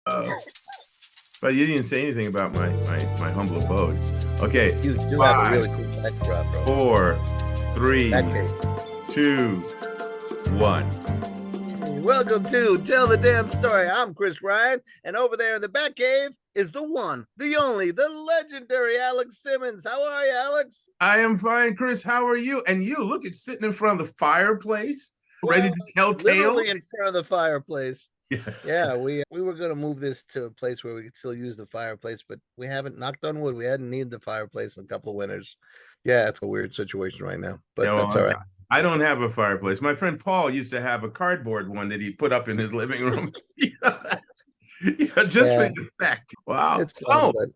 But you didn't say anything about my humble abode. Okay, You do have a five, really cool backdrop, bro. four, three, That cave. 2, 1. Welcome to Tell the Damn Story. I'm Chris Ryan, and over there in the Batcave is the one, the only, the legendary Alex Simmons. How are you, Alex? I am fine, Chris. How are you? And you look at sitting in front of the fireplace, ready Well, to tell tales. literally in front of the fireplace. Yeah. Yeah, we were gonna move this to a place where we could still use the fireplace, but we haven't knocked on wood. We hadn't needed the fireplace in a couple of winters. Yeah, it's a weird situation right now, but Yeah, that's well, all right. I don't have a fireplace. My friend Paul used to have a cardboard one that he put up in his living room. Yeah, just for Yeah, the effect. Wow. it's fun, So but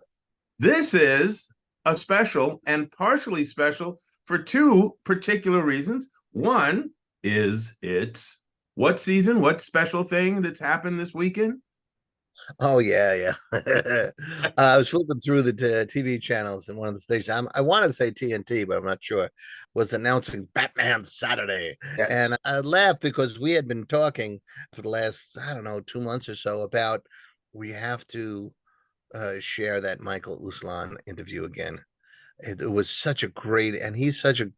this is a special and partially special for two particular reasons. One is it's what season, what special thing that's happened this weekend? oh yeah, yeah. I was flipping through the TV channels and one of the stations. I wanted to say TNT, but I'm not sure. Was announcing Batman Saturday, Yes. and I laughed because we had been talking for the last I don't know 2 months or so about we have to share that Michael Uslan interview again. It was such a great, and he's such a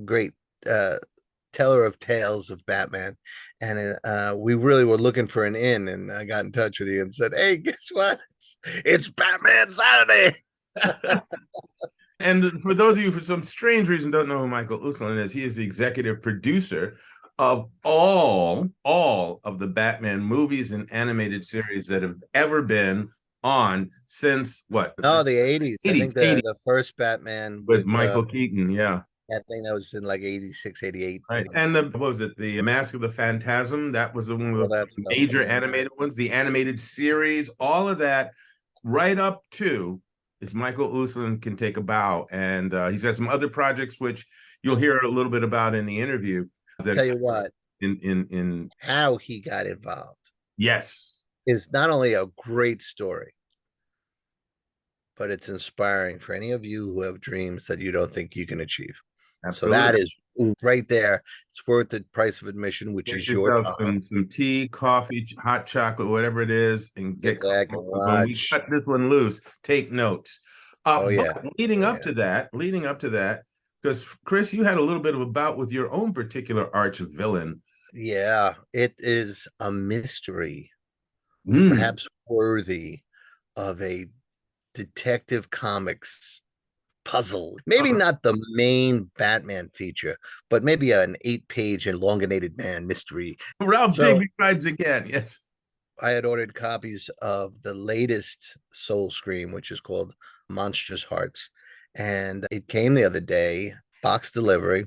great uh, teller of tales of Batman. And we really were looking for an in, and I got in touch with you and said, "Hey, guess what? It's Batman Saturday." And for those of you, for some strange reason, don't know who Michael Uslan is, he is the executive producer of all of the Batman movies and animated series that have ever been on since what? No, the 80s. I 80s, think 80s the first Batman with with Michael Keaton, yeah. I think that was in like 86, 88, Right. 80. And what was it? The Mask of the Phantasm. That was the one All of the that stuff. major Yeah. animated ones, the animated series, all of that, right up to is Michael Uslan can take a bow. And he's got some other projects which you'll hear a little bit about in the interview. That Tell you what, in how he got involved yes. is not only a great story, but it's inspiring for any of you who have dreams that you don't think you can achieve. So that Absolutely. is right there. It's worth the price of admission, which Get is your yourself time. some tea, coffee, hot chocolate, whatever it is, and Get get back and comfortable. Because when we watch. cut this one loose, take notes. Oh But yeah, leading oh up yeah, to that, because Chris, you had a little bit of a bout with your own particular arch villain. yeah. It is a mystery, Mm. perhaps worthy of a Detective Comics puzzle. Maybe not the main Batman feature, but maybe an 8-page elongated man mystery. Ralph So Digby rides again. Yes. I had ordered copies of the latest Soul Scream, which is called Monstrous Hearts. And it came the other day, box delivery,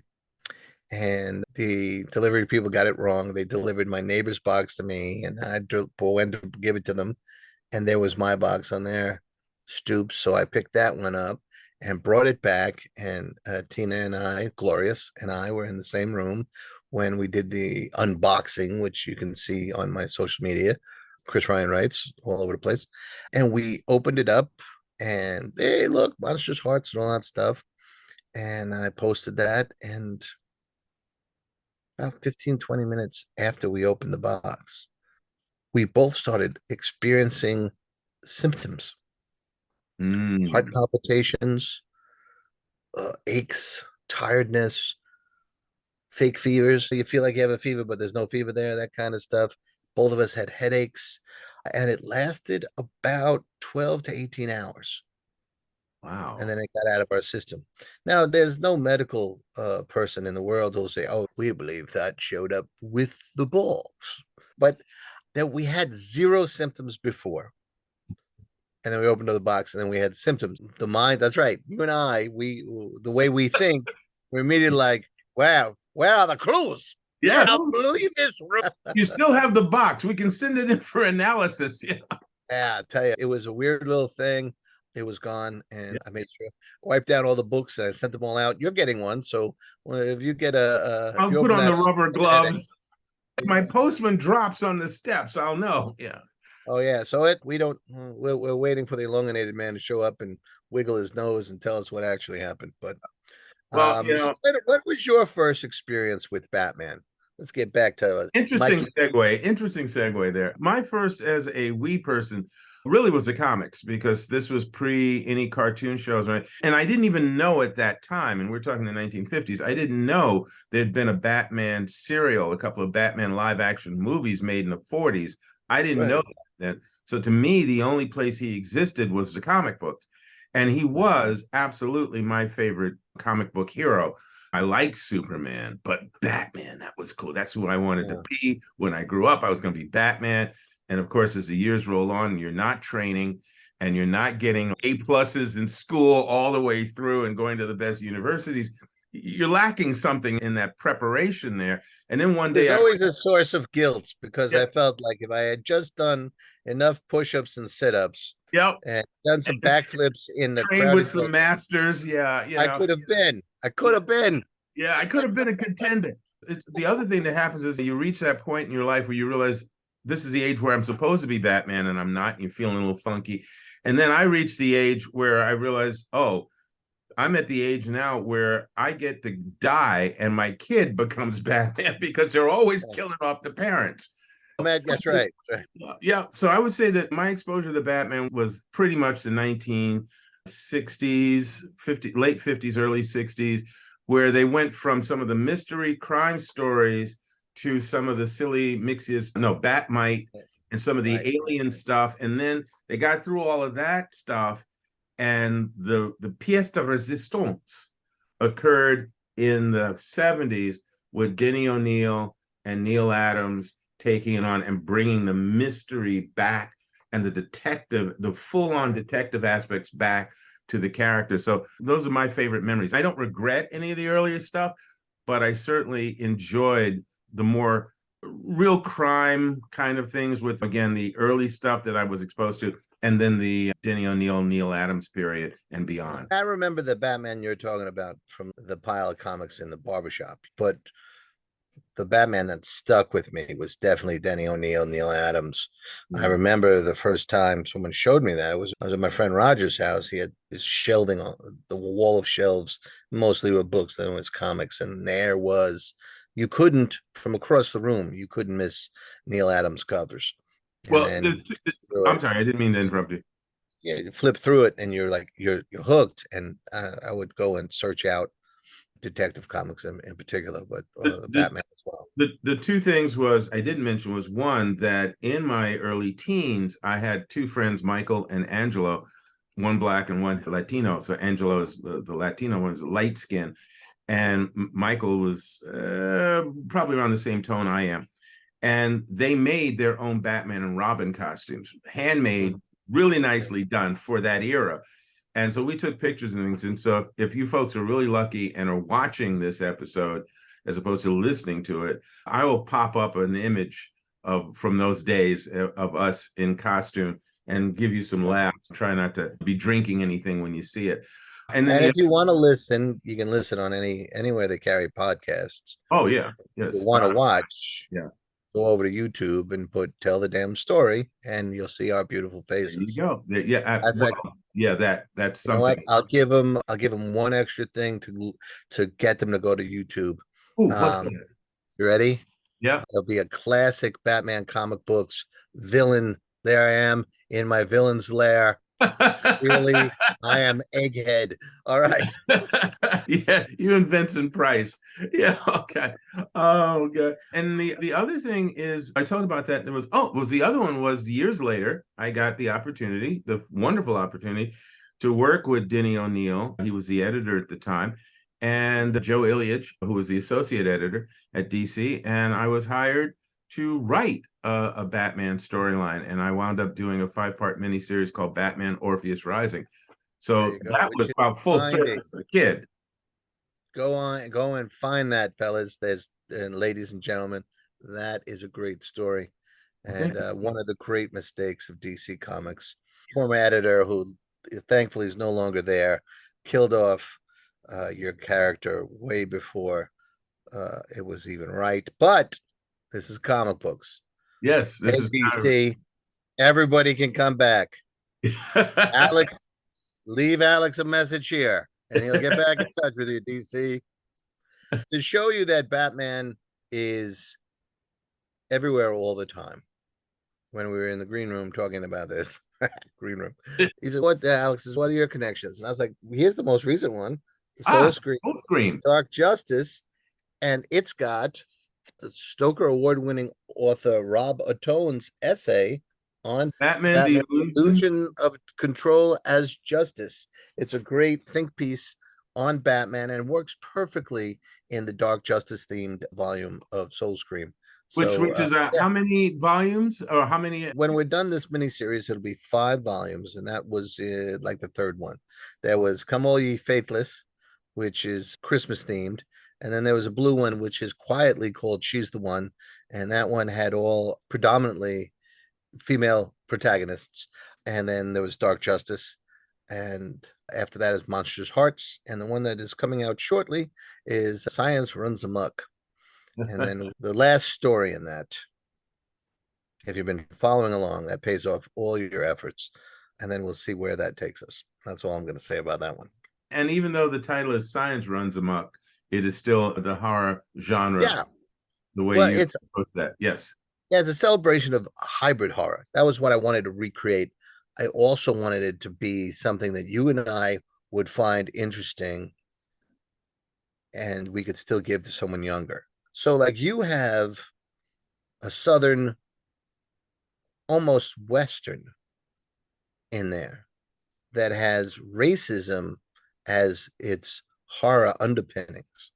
and the delivery people got it wrong. They delivered my neighbor's box to me, and I went to give it to them. And there was my box on their stoop. So I picked that one up and brought it back. And Tina and I, Glorious and I, were in the same room when we did the unboxing, which you can see on my social media. Chris Ryan writes all over the place. And we opened it up and hey, look, Monstrous Hearts and all that stuff. And I posted that. And about 15, 20 minutes after we opened the box, we both started experiencing symptoms, heart Mm. palpitations, aches, tiredness, fake fevers. So you feel like you have a fever, but there's no fever there, that kind of stuff. Both of us had headaches, and it lasted about 12 to 18 hours. And Wow. then it got out of our system. Now, there's no medical person in the world who'll say, oh, we believe that showed up with the balls. But that we had zero symptoms before. And then we opened up the box and then we had symptoms. The mind, that's right. You and I, the way we think, we're immediately like, wow, where are the clues? Yeah. I don't believe this. You still have the box. We can send it in for analysis. Yeah. Yeah, I tell you, it was a weird little thing. It was gone, and I made sure wiped down all the books and I sent them all out. You're getting one, so if you get if I'll you put open on that the up, rubber get a headache. gloves. If my postman drops on the steps, I'll know. Yeah. Oh yeah, so we don't. We're waiting for the elongated man to show up and wiggle his nose and tell us what actually happened. But Well, so what was your first experience with Batman? let's get back to Interesting Mikey. segue. Interesting segue there. My first as a wee person really was the comics because this was pre any cartoon shows, right? And I didn't even know at that time, and we're talking the 1950s, I didn't know there'd been a Batman serial, a couple of Batman live action movies made in the 40s. I didn't know Right. that then. So to me, the only place he existed was the comic books. And he Right. was absolutely my favorite comic book hero. I like Superman, but Batman, that was cool. That's who I wanted to Yeah. be. When I grew up, I was going to be Batman. And of course, as the years roll on, you're not training and you're not getting A pluses in school all the way through and going to the best universities. You're lacking something in that preparation there. And then one There's day always a source of guilt because yeah, I felt like if I had just done enough push-ups and sit-ups yep, and done some backflips in the trained with crowded some building, masters. Yeah, I could have been. I could yeah, have been. yeah, I could have been a contender. The other thing that happens is you reach that point in your life where you realize this is the age where I'm supposed to be Batman and I'm not. And you're feeling a little funky. And then I reached the age where I realized, oh, I'm at the age now where I get to die and my kid becomes Batman because they're always killing off the parents. Man, that's right. Right. Yeah. So I would say that my exposure to Batman was pretty much the 1960s, 50, late 50s, early 60s, where they went from some of the mystery crime stories to some of the silly mixes, no, Batmite and some of the Right. alien stuff. And then they got through all of that stuff and the pièce de résistance occurred in the 70s with Denny O'Neil and Neil Adams taking it on and bringing the mystery back and the detective, the full-on detective aspects back to the character. So those are my favorite memories. I don't regret any of the earlier stuff, but I certainly enjoyed the more real crime kind of things with, again, the early stuff that I was exposed to, and then the Denny O'Neil, Neil Adams period and beyond. I remember the Batman you're talking about from the pile of comics in the barbershop, but the Batman that stuck with me was definitely Denny O'Neil, Neil Adams. I Mm. remember the first time someone showed me that. I was at my friend Roger's house. He had his shelving on the wall of shelves, mostly with books, then it was comics. And there was, you couldn't, from across the room, you couldn't miss Neil Adams covers. And Well, then through I'm it, sorry, I didn't mean to interrupt you. yeah, you flip through it and you're like, you're hooked. And I would go and search out Detective Comics in particular, but The, the, Batman as well. the two things was I didn't mention was one that in my early teens I had two friends, Michael and Angelo, one black and one Latino. So Angelo is the Latino one, is light skin, and Michael was probably around the same tone I am. And they made their own Batman and Robin costumes, handmade, really nicely done for that era. And so we took pictures and things. And so if you folks are really lucky and are watching this episode, as opposed to listening to it, I will pop up an image of from those days of us in costume and give you some laughs. Try not to be drinking anything when you see it. And then And the if you want to listen, you can listen on anywhere they carry podcasts. oh yeah, If you yes, want to watch, yeah. go over to YouTube and put "Tell the Damn Story," and you'll see our beautiful There you faces. go. Yeah, In well, fact, yeah. That's you know what? something. I'll give them one extra thing to get them to go to YouTube. Oh, what's Um, that? you ready? Yeah. There'll be a classic Batman comic books villain. There I am in my villain's lair. Clearly, I am Egghead. All right. Yeah, you and Vincent Price. Yeah, okay. Oh, good. And the other thing is, I talked about that. There was was the other one was years later. I got the opportunity, the wonderful opportunity, to work with Denny O'Neil. He was the editor at the time, and Joe Ilyich, who was the associate editor at DC, and I was hired to write a Batman storyline, and I wound up doing a 5-part miniseries called Batman Orpheus Rising. There So you go. that Which was is about full finding. circle for a kid. Go and find that, fellas. There's and ladies and gentlemen, that is a great story, Well, and one of the great mistakes of DC Comics. Former editor who thankfully is no longer there, killed off your character way before it was even right. But this is comic books. yes, Hey, this is DC, everybody can come back. Alex, leave Alex a message here, and he'll get back in touch with you, DC, to show you that Batman is everywhere all the time. When we were in the green room talking about this, green room, he said, "What, Alex? Is what are your connections?" And I was like, "Here's the most recent one, Soul Scream, Full screen. Dark Justice, and it's got the Stoker Award-winning author Rob Atone's essay on Batman: The Batman: Illusion, Illusion of Control as Justice. It's a great think piece on Batman and works perfectly in the Dark Justice themed volume of Soul Scream. So, which is yeah, how many volumes or how many? when we're done this miniseries, it'll be 5 volumes, and that was like the third one. There was Come All Ye Faithless, which is Christmas themed, and then there was a blue one, which is quietly called She's the One, and that one had all predominantly female protagonists. And then there was Dark Justice, and after that is Monstrous Hearts, and the one that is coming out shortly is Science Runs Amok. And then the last story in that, if you've been following along, that pays off all your efforts. And then we'll see where that takes us. That's all I'm going to say about that one. And even though the title is Science Runs Amok, it is still the horror genre, Yeah. the way Well, you it's put that. Yes. yeah, it's a celebration of hybrid horror. That was what I wanted to recreate. I also wanted it to be something that you and I would find interesting and we could still give to someone younger. So, like, you have a Southern, almost Western in there that has racism as its horror underpinnings.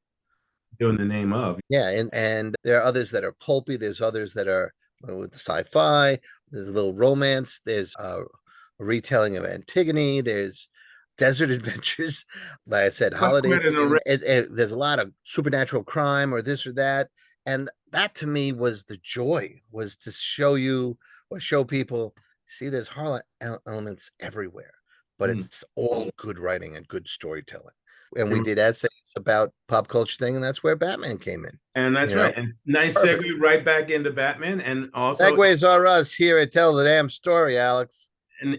In the name of. Yeah, and there are others that are pulpy. There's others that are with the sci-fi. There's a little romance. There's a retelling of Antigone. There's desert adventures. Like I said, holiday theme. There's a lot of supernatural crime or this or that, and that to me was the joy, was to show you or show people. See, there's horror elements everywhere, but it's all good writing and good storytelling. And we did essays about pop culture thing, and that's where Batman came in. And that's right. And nice Perfect. segue right back into Batman. And also, Segways are us here at Tell the Damn Story, Alex.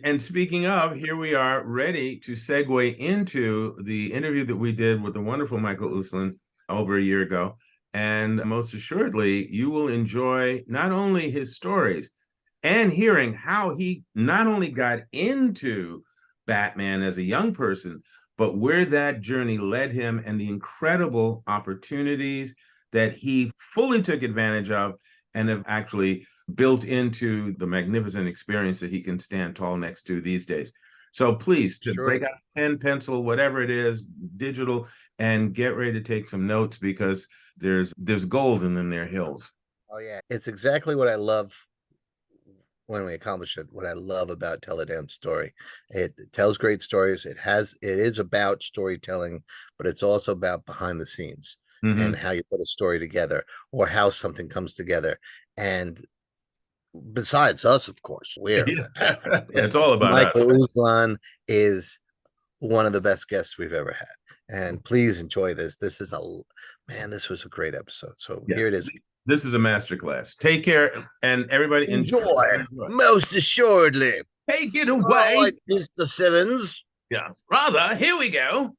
and speaking of, here we are ready to segue into the interview that we did with the wonderful Michael Uslan over a year ago. And most assuredly, you will enjoy not only his stories and hearing how he not only got into Batman as a young person, but where that journey led him and the incredible opportunities that he fully took advantage of and have actually built into the magnificent experience that he can stand tall next to these days. So please, to break out pen, pencil, whatever it is, digital, and get ready to take some notes because there's gold in them there hills. Oh yeah, it's exactly what I love when we accomplish it. What I love about Tell a Damn Story, it tells great stories. It is about storytelling, but it's also about behind the scenes and how you put a story together or how something comes together. And besides us, of course, we're fantastic. It's all about Michael us. Uslan is one of the best guests we've ever had. And please enjoy this. This was a great episode. So here it is. This is a masterclass. Take care, and everybody enjoy. Most assuredly. Take it away. All right, Mr. Simmons. Yeah, rather, here we go.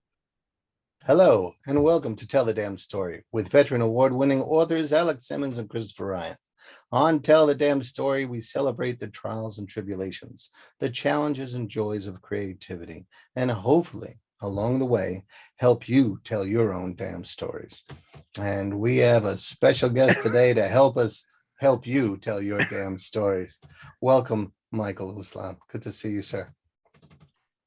Hello, and welcome to Tell the Damn Story with veteran award-winning authors Alex Simmons and Christopher Ryan. On Tell the Damn Story, we celebrate the trials and tribulations, the challenges and joys of creativity, and hopefully, along the way, help you tell your own damn stories. And we have a special guest today to help you tell your damn stories. Welcome, Michael Uslan. Good to see you, sir.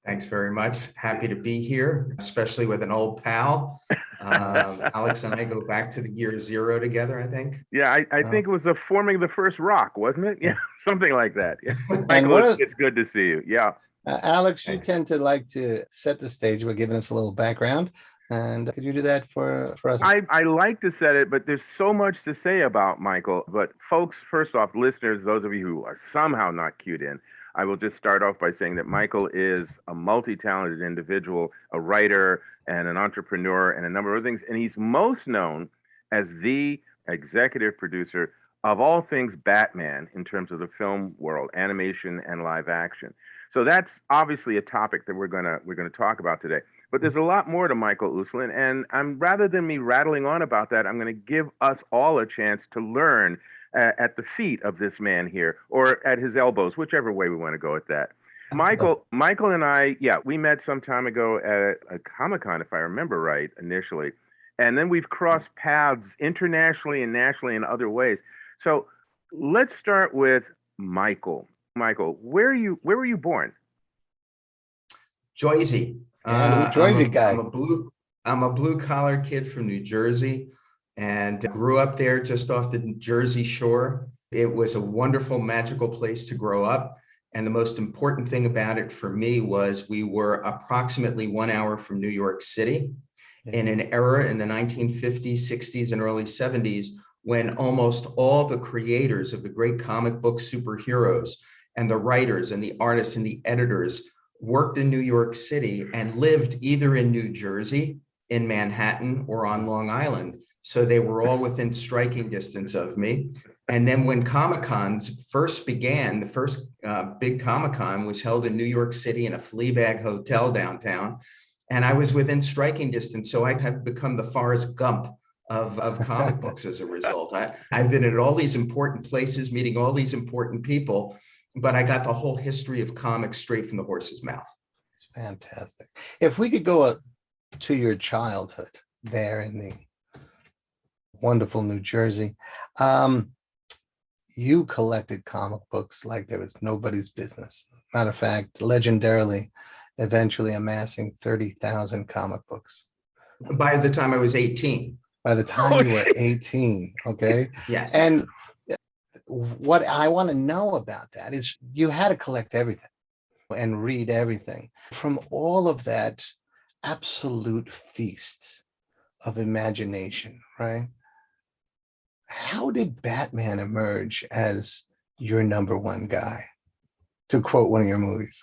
Thanks very much. Happy to be here, especially with an old pal. Alex and I go back to the year 0 together, I think. Yeah, I think it was forming the first rock, wasn't it? Yeah, something like that. Yeah. Michael, it's good to see you. Yeah. Alex, you tend to like to set the stage by giving us a little background. And could you do that for us? I like to set it, but there's so much to say about Michael. But folks, first off, listeners, those of you who are somehow not cued in, I will just start off by saying that Michael is a multi-talented individual, a writer and an entrepreneur and a number of things. And he's most known as the executive producer of all things Batman in terms of the film world, animation and live action. So that's obviously a topic that we're gonna talk about today. But there's a lot more to Michael Uslan, and rather than me rattling on about that, I'm going to give us all a chance to learn at the feet of this man here, or at his elbows, whichever way we want to go with that. Michael and I, yeah, we met some time ago at a Comic-Con, if I remember right, initially. And then we've crossed paths internationally and nationally in other ways. So let's start with Michael. Michael, where were you born? Jersey. Jersey guy. I'm a blue collar kid from New Jersey and grew up there just off the Jersey shore. It was a wonderful, magical place to grow up. And the most important thing about it for me was we were approximately 1 hour from New York City in an era in the 1950s, 60s, and early 70s when almost all the creators of the great comic book superheroes and the writers and the artists and the editors worked in New York City and lived either in New Jersey, in Manhattan, or on Long Island. So they were all within striking distance of me. And then when Comic-Cons first began, the first big Comic-Con was held in New York City in a Fleabag hotel downtown. And I was within striking distance. So I have become the Forrest Gump of comic books as a result. I've been at all these important places, meeting all these important people, but I got the whole history of comics straight from the horse's mouth. It's fantastic. If we could go to your childhood there in the wonderful New Jersey, you collected comic books like there was nobody's business. Matter of fact, legendarily, eventually amassing 30,000 comic books. By the time I was 18. By the time you were 18, okay? Yes. And what I want to know about that is you had to collect everything and read everything. From all of that absolute feast of imagination, right? How did Batman emerge as your number one guy? To quote one of your movies.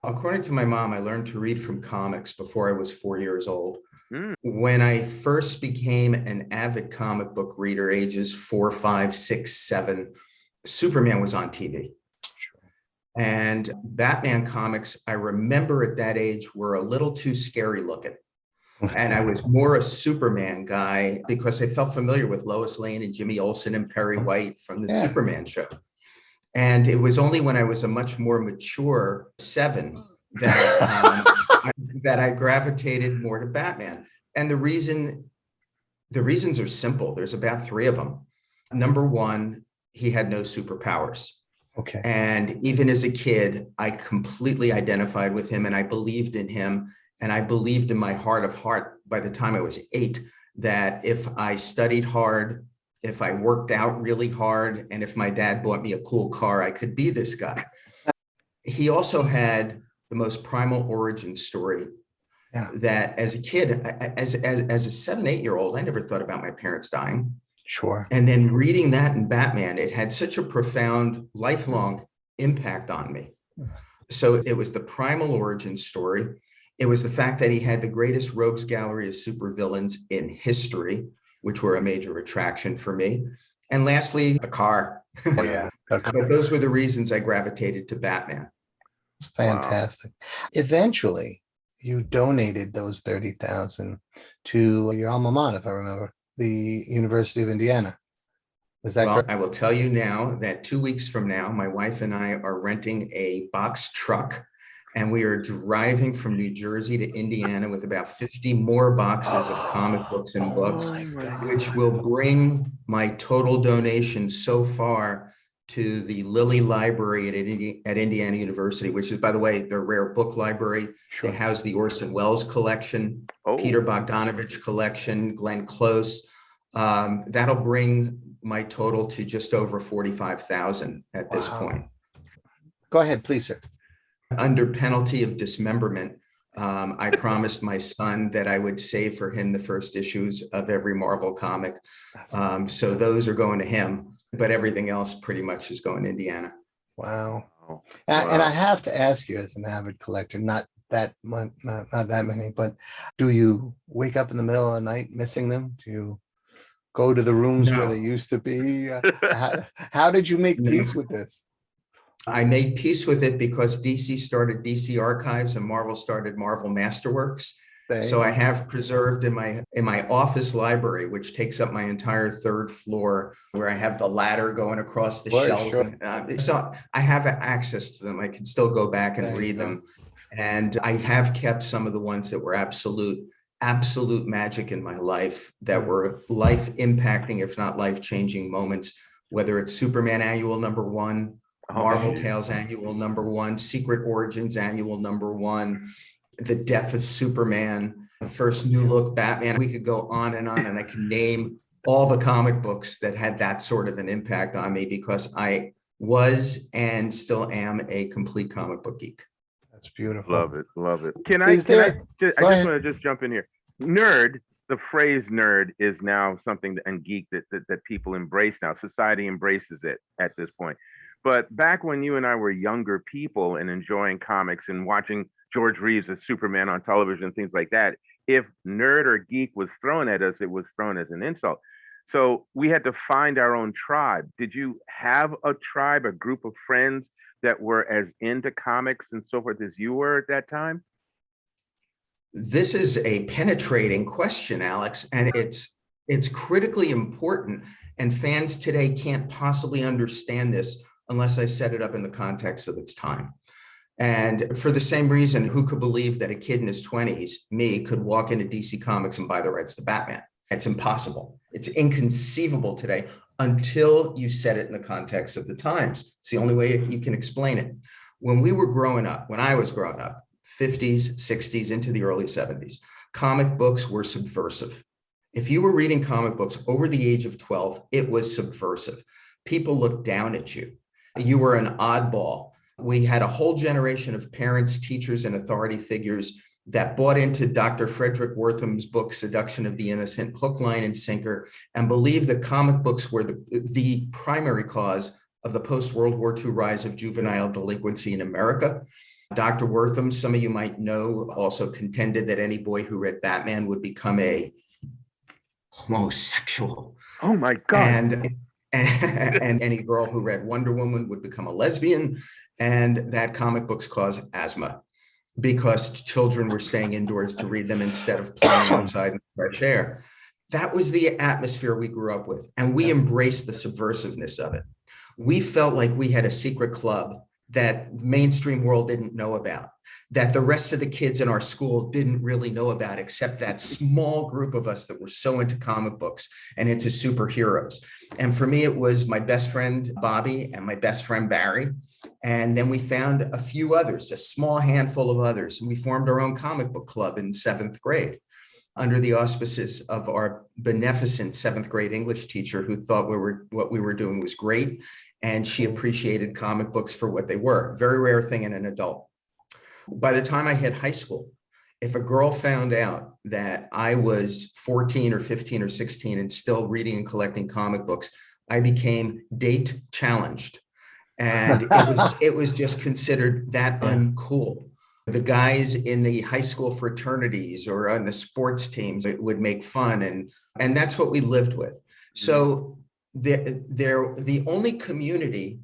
According to my mom, I learned to read from comics before I was 4 years old. When I first became an avid comic book reader, ages 4, 5, 6, 7, Superman was on TV. And Batman comics, I remember at that age, were a little too scary looking. And I was more a Superman guy because I felt familiar with Lois Lane and Jimmy Olsen and Perry White from the Superman show. And it was only when I was a much more mature 7 that that I gravitated more to Batman. And the reasons are simple. There's about 3 of them. Number 1, he had no superpowers. Okay. And even as a kid, I completely identified with him and I believed in him. And I believed in my heart of heart by the time I was 8 that if I studied hard, if I worked out really hard, and if my dad bought me a cool car, I could be this guy. He also had the most primal origin story that as a kid, as a 7, 8-year-old, I never thought about my parents dying. Sure. And then reading that in Batman, it had such a profound, lifelong impact on me. So it was the primal origin story. It was the fact that he had the greatest rogues gallery of supervillains in history, which were a major attraction for me. And lastly, the car. Oh, yeah. But those were the reasons I gravitated to Batman. It's fantastic. Wow. Eventually, you donated those 30,000 to your alma mater, if I remember, the University of Indiana. Is that correct? I will tell you now that 2 weeks from now, my wife and I are renting a box truck and we are driving from New Jersey to Indiana with about 50 more boxes of comic books and books, which will bring my total donation so far to the Lilly Library at Indiana University, which is, by the way, their rare book library. Sure. They house the Orson Welles collection, Peter Bogdanovich collection, Glenn Close. That'll bring my total to just over 45,000 at this point. Go ahead, please, sir. Under penalty of dismemberment, I promised my son that I would save for him the first issues of every Marvel comic. So those are going to him, but everything else pretty much is going to Indiana. Wow. And I have to ask you, as an avid collector, not that much, not that many, but do you wake up in the middle of the night missing them? Do you go to the rooms where they used to be? How did you make peace with this? I made peace with it because DC started DC Archives and Marvel started Marvel Masterworks. So I have preserved in my office library, which takes up my entire third floor, where I have the ladder going across the shelves. Sure. So I have access to them. I can still go back and read them. And I have kept some of the ones that were absolute magic in my life, that were life impacting, if not life changing moments, whether it's Superman Annual #1, Marvel Tales Annual #1, Secret Origins Annual #1, The Death of Superman, the first New Look Batman. We could go on, and I can name all the comic books that had that sort of an impact on me, because I was and still am a complete comic book geek. That's beautiful. Love it. I just want to just jump in here. Nerd, the phrase nerd is now something and geek that people embrace now. Society embraces it at this point. But back when you and I were younger people and enjoying comics and watching George Reeves as Superman on television, things like that, if nerd or geek was thrown at us, it was thrown as an insult. So we had to find our own tribe. Did you have a tribe, a group of friends that were as into comics and so forth as you were at that time? This is a penetrating question, Alex, and it's critically important. And fans today can't possibly understand this unless I set it up in the context of its time. And for the same reason, who could believe that a kid in his 20s, me, could walk into DC Comics and buy the rights to Batman? It's impossible. It's inconceivable today until you set it in the context of the times. It's the only way you can explain it. When I was growing up, 50s, 60s, into the early 70s, comic books were subversive. If you were reading comic books over the age of 12, it was subversive. People looked down at you. You were an oddball. We had a whole generation of parents, teachers, and authority figures that bought into Dr. Frederick Wortham's book, Seduction of the Innocent, hook, line, and sinker, and believed that comic books were the primary cause of the post-World War II rise of juvenile delinquency in America. Dr. Wortham, some of you might know, also contended that any boy who read Batman would become a homosexual. Oh my God. And any girl who read Wonder Woman would become a lesbian, and that comic books cause asthma because children were staying indoors to read them instead of playing outside in fresh air. That was the atmosphere we grew up with, and we embraced the subversiveness of it. We felt like we had a secret club that mainstream world didn't know about, that the rest of the kids in our school didn't really know about, except that small group of us that were so into comic books and into superheroes. And for me, it was my best friend, Bobby, and my best friend, Barry. And then we found a few others, a small handful of others. And we formed our own comic book club in 7th grade under the auspices of our beneficent 7th grade English teacher, who thought what we were doing was great. And she appreciated comic books for what they were. Very rare thing in an adult. By the time I hit high school, if a girl found out that I was 14 or 15 or 16 and still reading and collecting comic books, I became date challenged. And it was just considered that uncool. The guys in the high school fraternities or on the sports teams would make fun. And that's what we lived with. So the only community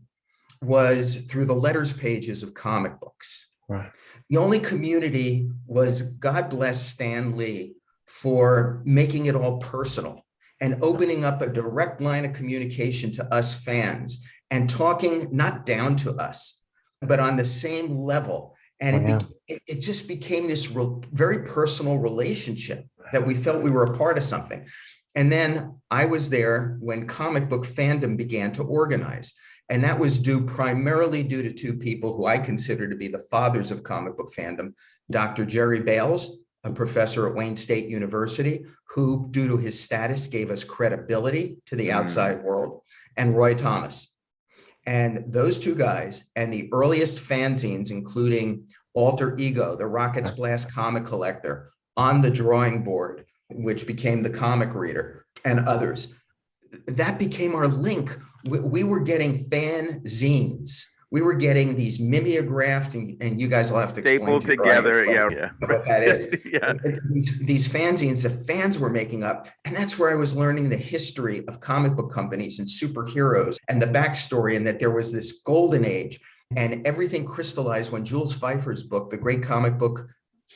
was through the letters pages of comic books. Right. The only community was, God bless Stan Lee for making it all personal and opening up a direct line of communication to us fans and talking not down to us, but on the same level. And it just became this very personal relationship that we felt we were a part of something. And then I was there when comic book fandom began to organize. And that was primarily due to two people who I consider to be the fathers of comic book fandom, Dr. Jerry Bales, a professor at Wayne State University, who, due to his status, gave us credibility to the outside world, and Roy Thomas. And those two guys and the earliest fanzines, including Alter Ego, the Rockets Blast comic collector, On the Drawing Board, which became the Comic Reader, and others, that became our link. We were getting fanzines. We were getting these mimeographed, and you guys will have to explain stapled together, what that is. Yeah. These fanzines, the fans were making up, and that's where I was learning the history of comic book companies and superheroes and the backstory, and that there was this golden age. And everything crystallized when Jules Feiffer's book, The Great Comic Book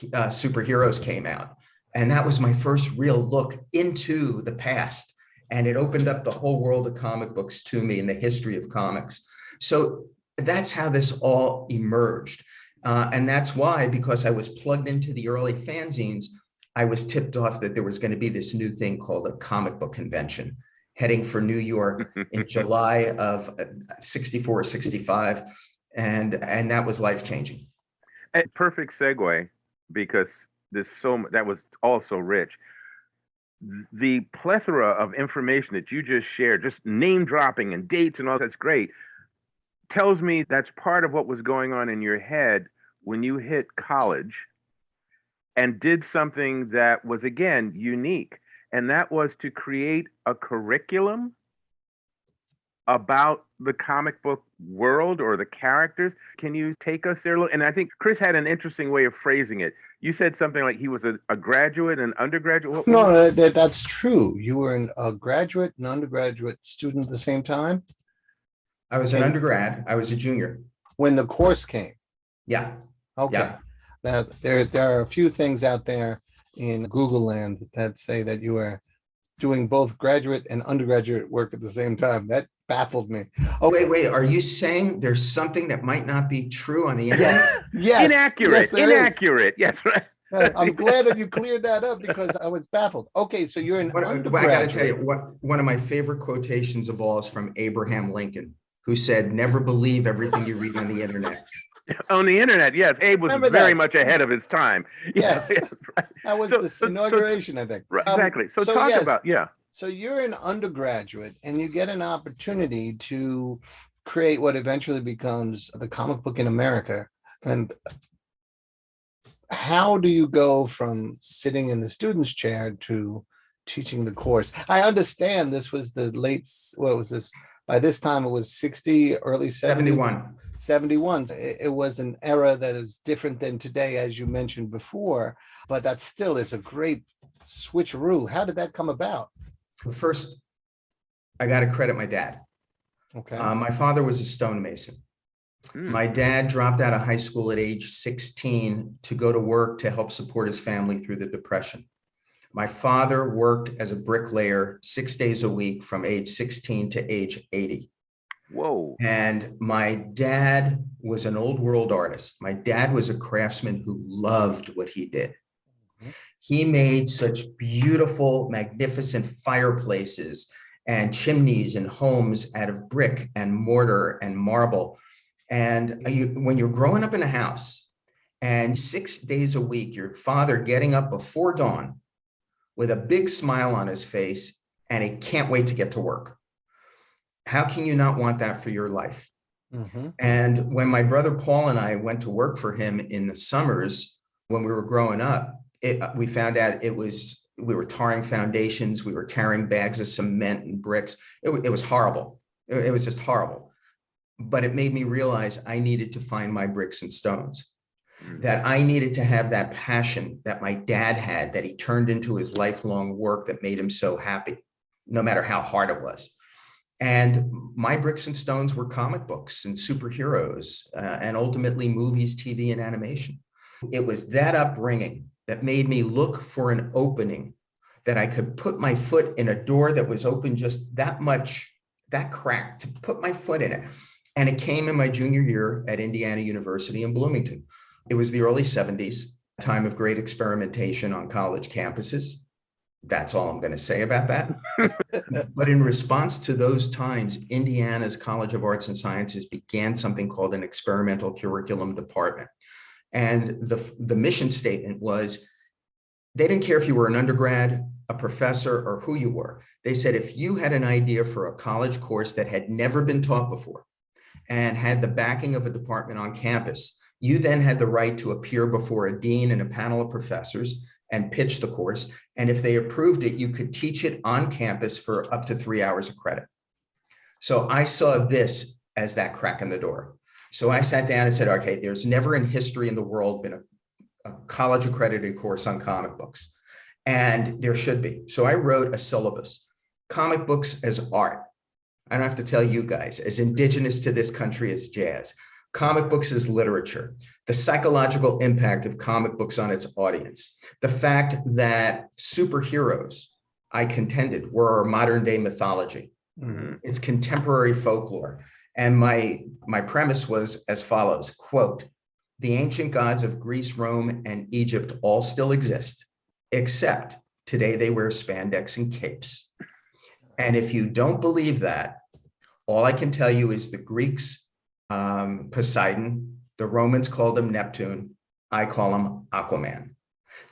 Superheroes, came out. And that was my first real look into the past. And it opened up the whole world of comic books to me and the history of comics. So that's how this all emerged. And that's why, because I was plugged into the early fanzines, I was tipped off that there was going to be this new thing called a comic book convention heading for New York in July of 64 or 65. And that was life-changing. A perfect segue, because that was all so rich. The plethora of information that you just shared, just name dropping and dates and all that's great, tells me that's part of what was going on in your head when you hit college and did something that was, again, unique. And that was to create a curriculum about the comic book world or the characters. Can you take us there? And I think Chris had an interesting way of phrasing it. You said something like he was a graduate and undergraduate. No, that's true. You were a graduate and undergraduate student at the same time? I was an undergrad. I was a junior. When the course came? Yeah. Okay. Yeah. Now, there are a few things out there in Google land that say that you are doing both graduate and undergraduate work at the same time. That baffled me. Oh, wait. Are you saying there's something that might not be true on the internet? Yes. Inaccurate. Yes, right. I'm glad that you cleared that up because I was baffled. Okay, so you're an undergraduate. I got to tell you, one of my favorite quotations of all is from Abraham Lincoln, who said, "Never believe everything you read on the internet." On the internet, yes. Abe was very much ahead of his time. Yes. Right. That was the inauguration, I think. Right, exactly. So talk about, So you're an undergraduate and you get an opportunity to create what eventually becomes the comic book in America. And how do you go from sitting in the student's chair to teaching the course? I understand this was the late, what was this? By this time it was 60, early 70s. 71. It was an era that is different than today, as you mentioned before, but that still is a great switcheroo. How did that come about? Well, first, I got to credit my dad. Okay. My father was a stonemason. My dad dropped out of high school at age 16 to go to work to help support his family through the Depression. My father worked as a bricklayer 6 days a week from age 16 to age 80. Whoa. And my dad was an old world artist. My dad was a craftsman who loved what he did. He made such beautiful, magnificent fireplaces and chimneys and homes out of brick and mortar and marble. And when you're growing up in a house and 6 days a week, your father getting up before dawn with a big smile on his face and he can't wait to get to work. How can you not want that for your life? Mm-hmm. And when my brother Paul and I went to work for him in the summers when we were growing up, we found out we were tarring foundations, we were carrying bags of cement and bricks. It was horrible. It was just horrible. But it made me realize I needed to find my bricks and stones, that I needed to have that passion that my dad had, that he turned into his lifelong work that made him so happy, no matter how hard it was. And my bricks and stones were comic books and superheroes and ultimately movies, TV, and animation. It was that upbringing that made me look for an opening that I could put my foot in a door that was open just that much, that crack, to put my foot in it. And it came in my junior year at Indiana University in Bloomington. It was the early 70s, time of great experimentation on college campuses. That's all I'm going to say about that. But in response to those times, Indiana's College of Arts and Sciences began something called an experimental curriculum department. And the mission statement was, they didn't care if you were an undergrad, a professor, or who you were. They said, if you had an idea for a college course that had never been taught before and had the backing of a department on campus, you then had the right to appear before a dean and a panel of professors and pitch the course. And if they approved it, you could teach it on campus for up to 3 hours of credit. So I saw this as that crack in the door. So I sat down and said, okay, there's never in history in the world been a college accredited course on comic books. And there should be. So I wrote a syllabus, comic books as art. I don't have to tell you guys, as indigenous to this country as jazz. comic books as literature, the psychological impact of comic books on its audience, the fact that superheroes, I contended, were our modern day mythology. It's contemporary folklore. And my premise was as follows, quote, the ancient gods of Greece, Rome, and Egypt all still exist, except today they wear spandex and capes. And if you don't believe that, all I can tell you is the Greeks, Poseidon, the Romans called him Neptune, I call him Aquaman.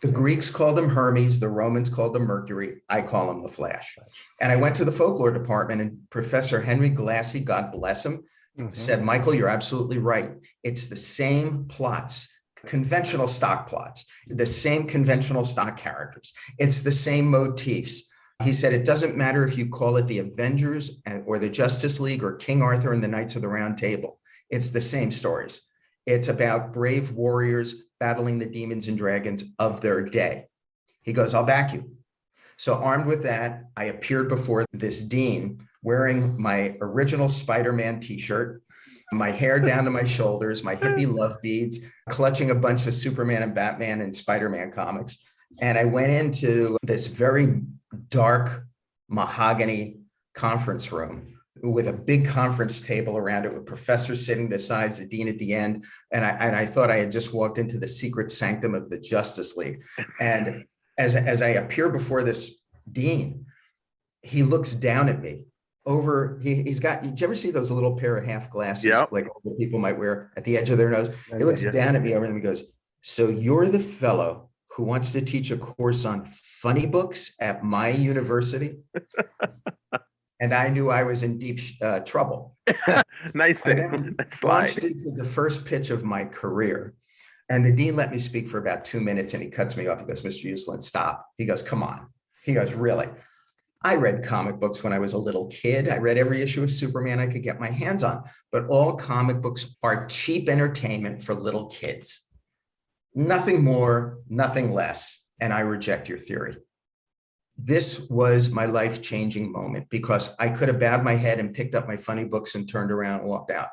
The Greeks called him Hermes, the Romans called him Mercury, I call him the Flash. And I went to the folklore department, and Professor Henry Glassy, God bless him, said, Michael, you're absolutely right. It's the same plots, conventional stock plots, the same conventional stock characters. It's the same motifs. He said, it doesn't matter if you call it the Avengers or the Justice League or King Arthur and the Knights of the Round Table. It's the same stories. It's about brave warriors battling the demons and dragons of their day. He goes, I'll back you. So armed with that, I appeared before this dean wearing my original Spider-Man t-shirt, my hair down to my shoulders, my hippie love beads, clutching a bunch of Superman and Batman and Spider-Man comics. And I went into this very dark mahogany conference room with a big conference table around it with professors sitting beside the dean at the end. And I thought I had just walked into the secret sanctum of the Justice League. And as I appear before this dean, he looks down at me over, he's got, did you ever see those little pair of half glasses like older people might wear at the edge of their nose? He looks down at me over and he goes, so you're the fellow who wants to teach a course on funny books at my university? And I knew I was in deep trouble. Nice I then launched into the first pitch of my career. And the dean let me speak for about 2 minutes and he cuts me off. He goes, Mr. Uslan, stop. He goes, come on. He goes, really? I read comic books when I was a little kid. I read every issue of Superman I could get my hands on, but all comic books are cheap entertainment for little kids. Nothing more, nothing less. And I reject your theory. This was my life-changing moment because I could have bowed my head and picked up my funny books and turned around and walked out.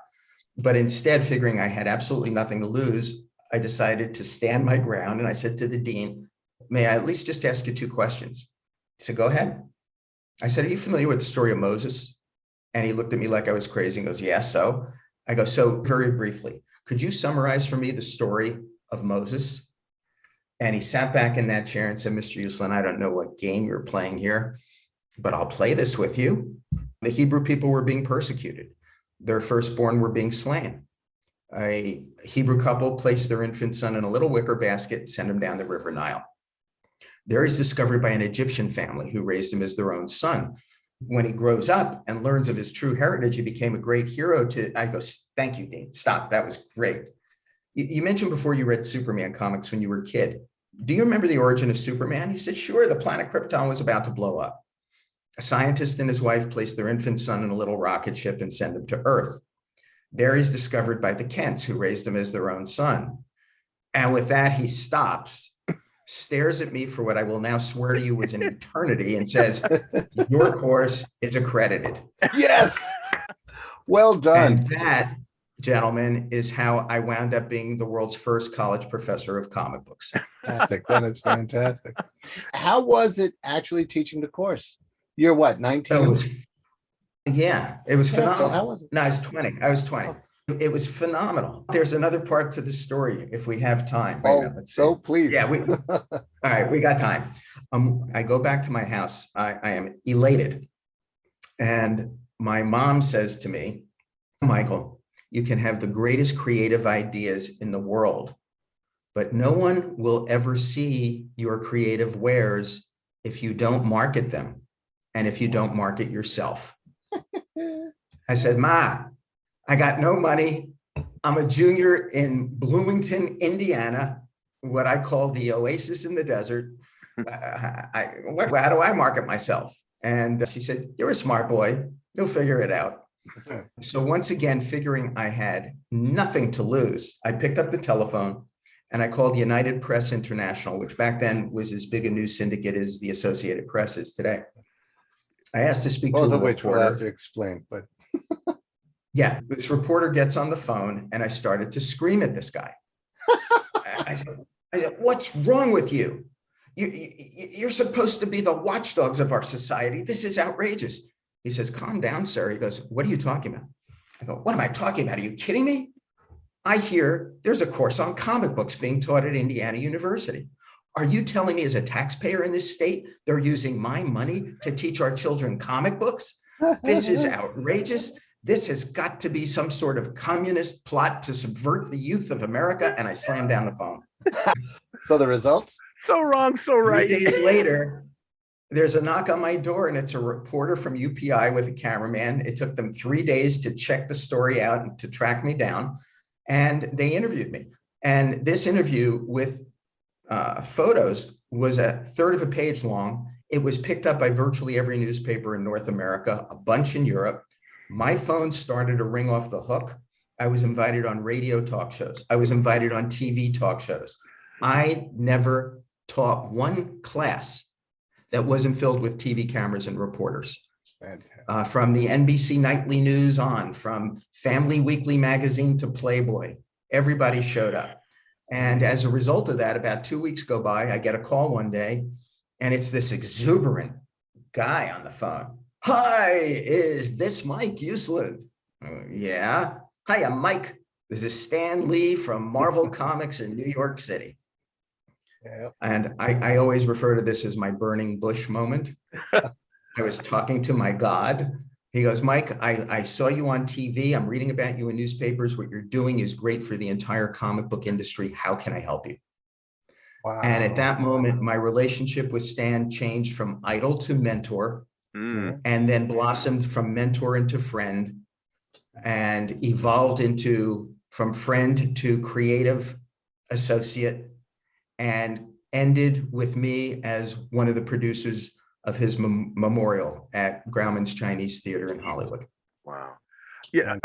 But instead, figuring I had absolutely nothing to lose, I decided to stand my ground. And I said to the dean, may I at least just ask you 2 questions? He said, go ahead. I said, are you familiar with the story of Moses? And he looked at me like I was crazy and goes, yeah, so? I go, so very briefly, could you summarize for me the story of Moses? And he sat back in that chair and said, Mr. Uslan, I don't know what game you're playing here, but I'll play this with you. The Hebrew people were being persecuted. Their firstborn were being slain. A Hebrew couple placed their infant son in a little wicker basket and sent him down the River Nile. There he's discovered by an Egyptian family who raised him as their own son. When he grows up and learns of his true heritage, he became a great hero to, I go, thank you, Dean, stop, that was great. You mentioned before you read Superman comics when you were a kid. Do you remember the origin of Superman? He said, sure, the planet Krypton was about to blow up. A scientist and his wife placed their infant son in a little rocket ship and sent him to Earth. There he's discovered by the Kents, who raised him as their own son. And with that, he stops, stares at me for what I will now swear to you was an eternity, and says, your course is accredited. Yes. Well done. And that, gentlemen, is how I wound up being the world's first college professor of comic books. Fantastic. That is fantastic. How was it actually teaching the course? You're what, 19? It was phenomenal. So how was it? No, I was 20. Oh. It was phenomenal. There's another part to the story if we have time. Wait a minute, let's see. So please. Yeah, all right, we got time. I go back to my house. I am elated. And my mom says to me, Michael, you can have the greatest creative ideas in the world, but no one will ever see your creative wares if you don't market them and if you don't market yourself. I said, Ma, I got no money. I'm a junior in Bloomington, Indiana, what I call the oasis in the desert. How do I market myself? And she said, you're a smart boy. You'll figure it out. So once again, figuring I had nothing to lose, I picked up the telephone and I called United Press International, which back then was as big a news syndicate as the Associated Press is today. I asked to speak to Both a of which we'll reporter. have to explain, but Yeah, this reporter gets on the phone and I started to scream at this guy. I said, what's wrong with you? You're supposed to be the watchdogs of our society. This is outrageous. He says, calm down, sir. He goes, what are you talking about? I go, what am I talking about? Are you kidding me? I hear there's a course on comic books being taught at Indiana University. Are you telling me as a taxpayer in this state, they're using my money to teach our children comic books? This is outrageous. This has got to be some sort of communist plot to subvert the youth of America. And I slammed down the phone. So the results? So wrong, so 3 right. days later, there's a knock on my door and it's a reporter from UPI with a cameraman. It took them 3 days to check the story out and to track me down. And they interviewed me. And this interview with photos was a third of a page long. It was picked up by virtually every newspaper in North America, a bunch in Europe. My phone started to ring off the hook. I was invited on radio talk shows. I was invited on TV talk shows. I never taught one class that wasn't filled with TV cameras and reporters. From the NBC Nightly News on, from Family Weekly magazine to Playboy, everybody showed up. And as a result of that, about 2 weeks go by, I get a call one day, and it's this exuberant guy on the phone. Hi, is this Mike Uslan? Yeah. Hi, I'm Mike. This is Stan Lee from Marvel Comics in New York City. Yep. And I always refer to this as my burning bush moment. I was talking to my God. He goes, Mike, I saw you on TV. I'm reading about you in newspapers. What you're doing is great for the entire comic book industry. How can I help you? Wow. And at that moment, my relationship with Stan changed from idol to mentor, and then blossomed from mentor into friend, and evolved into from friend to creative associate, and ended with me as one of the producers of his memorial at Grauman's Chinese Theater in Hollywood. Wow. Yeah,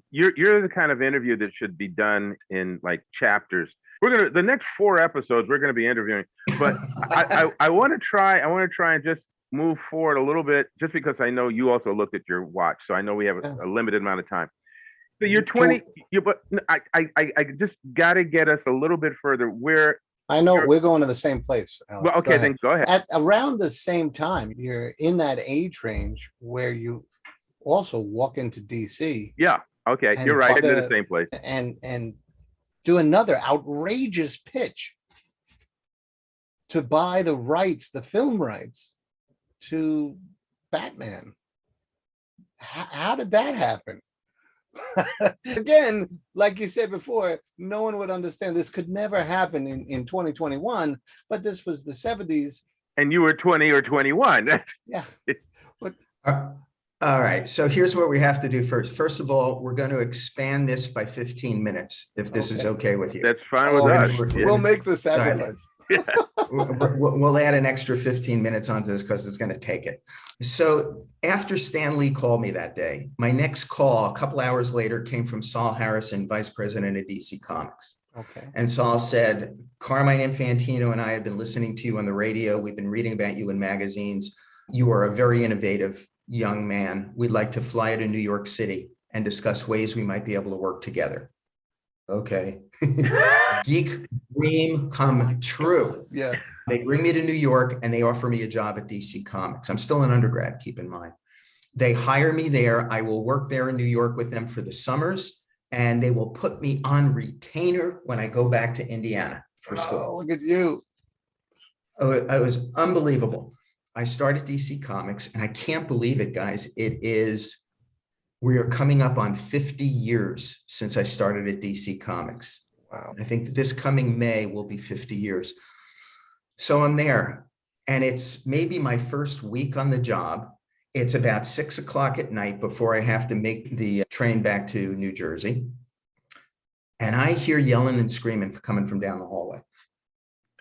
you're the kind of interview that should be done in like chapters. The next 4 episodes we're gonna be interviewing, but I want to try and just move forward a little bit, just because I know you also looked at your watch, so I know we have a limited amount of time. So you're 20, but I just got to get us a little bit further where. I know we're going to the same place, Alex. Well, okay, then go ahead. At around the same time, you're in that age range where you also walk into DC. Yeah. Okay, you're right. I did the same place. And do another outrageous pitch to buy the rights, the film rights to Batman. How did that happen? Again, like you said before, no one would understand. This could never happen in 2021, but this was the 70s. And you were 20 or 21. Yeah. All right. So here's what we have to do first. First of all, we're going to expand this by 15 minutes, if this is okay with you. That's fine with us. We'll make the sacrifice. We'll add an extra 15 minutes onto this because it's going to take it. So after Stan Lee called me that day, my next call a couple hours later came from Saul Harrison, vice president of DC Comics. Okay. And Saul said, Carmine Infantino and I have been listening to you on the radio. We've been reading about you in magazines. You are a very innovative young man. We'd like to fly you to New York City and discuss ways we might be able to work together. Okay. Geek dream come true. Yeah. They bring me to New York and they offer me a job at DC Comics. I'm still an undergrad, keep in mind. They hire me there. I will work there in New York with them for the summers, and they will put me on retainer when I go back to Indiana for school. Oh, look at you. Oh, it was unbelievable. I started DC Comics, and I can't believe it, guys. We are coming up on 50 years since I started at DC Comics. Wow. I think this coming May will be 50 years. So I'm there, and it's maybe my first week on the job. It's about 6 o'clock at night before I have to make the train back to New Jersey. And I hear yelling and screaming coming from down the hallway.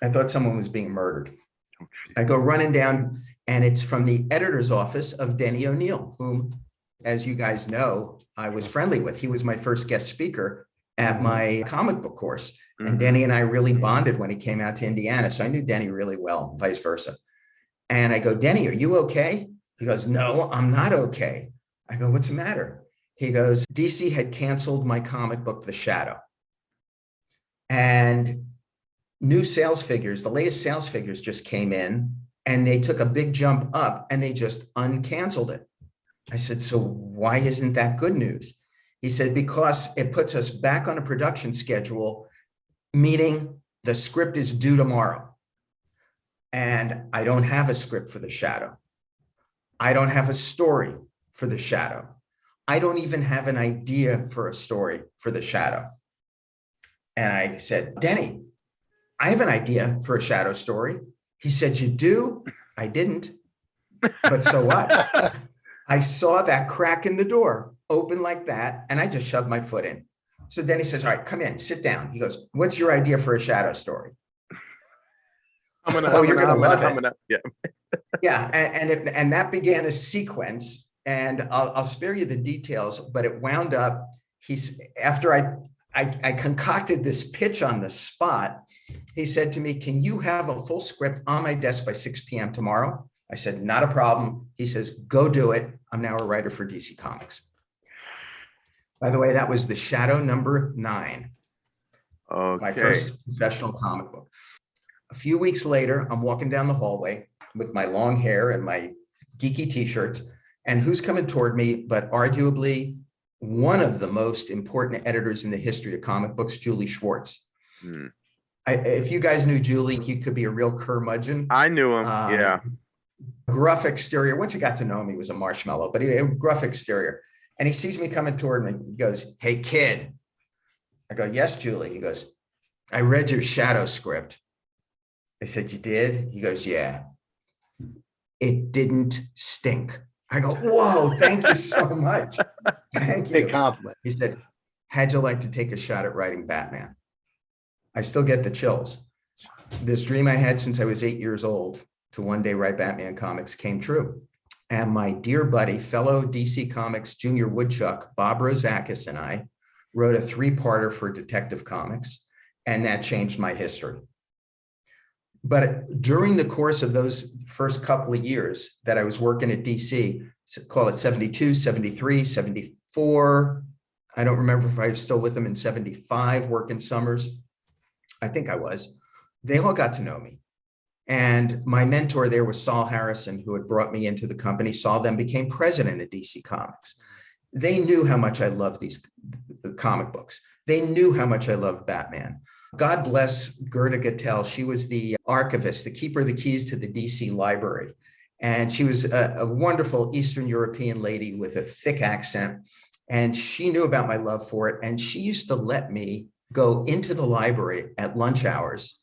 I thought someone was being murdered. I go running down, and it's from the editor's office of Denny O'Neil, whom, as you guys know, I was friendly with. He was my first guest speaker at my comic book course. And Denny and I really bonded when he came out to Indiana. So I knew Denny really well, vice versa. And I go, Denny, are you okay? He goes, no, I'm not okay. I go, what's the matter? He goes, DC had canceled my comic book, The Shadow. And new sales figures, the latest sales figures just came in and they took a big jump up and they just uncanceled it. I said, so why isn't that good news? He said, because it puts us back on a production schedule, meaning the script is due tomorrow. And I don't have a script for The Shadow. I don't have a story for The Shadow. I don't even have an idea for a story for The Shadow. And I said, Denny, I have an idea for a Shadow story. He said, you do? I didn't. But so what? I saw that crack in the door open like that, and I just shoved my foot in. So then he says, all right, come in, sit down. He goes, what's your idea for a Shadow story? You're going to love it. Yeah. Yeah, and that began a sequence, and I'll spare you the details, but it wound up, after I concocted this pitch on the spot, he said to me, can you have a full script on my desk by 6 p.m. tomorrow? I said, not a problem. He says, go do it. I'm now a writer for DC Comics. By the way, that was The Shadow #9. Okay. My first professional comic book. A few weeks later, I'm walking down the hallway with my long hair and my geeky t-shirts, and who's coming toward me but arguably one of the most important editors in the history of comic books, Julie Schwartz. If you guys knew Julie, he could be a real curmudgeon. I knew him, yeah. Gruff exterior. Once he got to know him, he was a marshmallow, but he gruff exterior. And he sees me coming toward me. He goes, hey, kid. I go, yes, Julie. He goes, I read your Shadow script. I said, you did? He goes, yeah. It didn't stink. I go, whoa, thank you so much. Thank you. Big compliment. He said, how'd you like to take a shot at writing Batman? I still get the chills. This dream I had since I was 8 years old to one day write Batman comics came true. And my dear buddy, fellow DC Comics Junior Woodchuck, Bob Rozakis, and I wrote a 3-parter for Detective Comics, and that changed my history. But during the course of those first couple of years that I was working at DC, call it 72, 73, 74, I don't remember if I was still with them in 75, working summers. I think I was. They all got to know me. And my mentor there was Saul Harrison, who had brought me into the company. Saul then became president of DC Comics. They knew how much I loved these comic books. They knew how much I loved Batman. God bless Gerda Gattel. She was the archivist, the keeper of the keys to the DC library. And she was a wonderful Eastern European lady with a thick accent. And she knew about my love for it. And she used to let me go into the library at lunch hours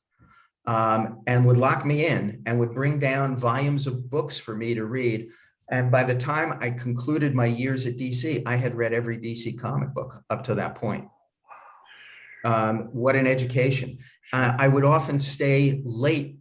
and would lock me in and would bring down volumes of books for me to read. And by the time I concluded my years at DC, I had read every DC comic book up to that point. What an education. I would often stay late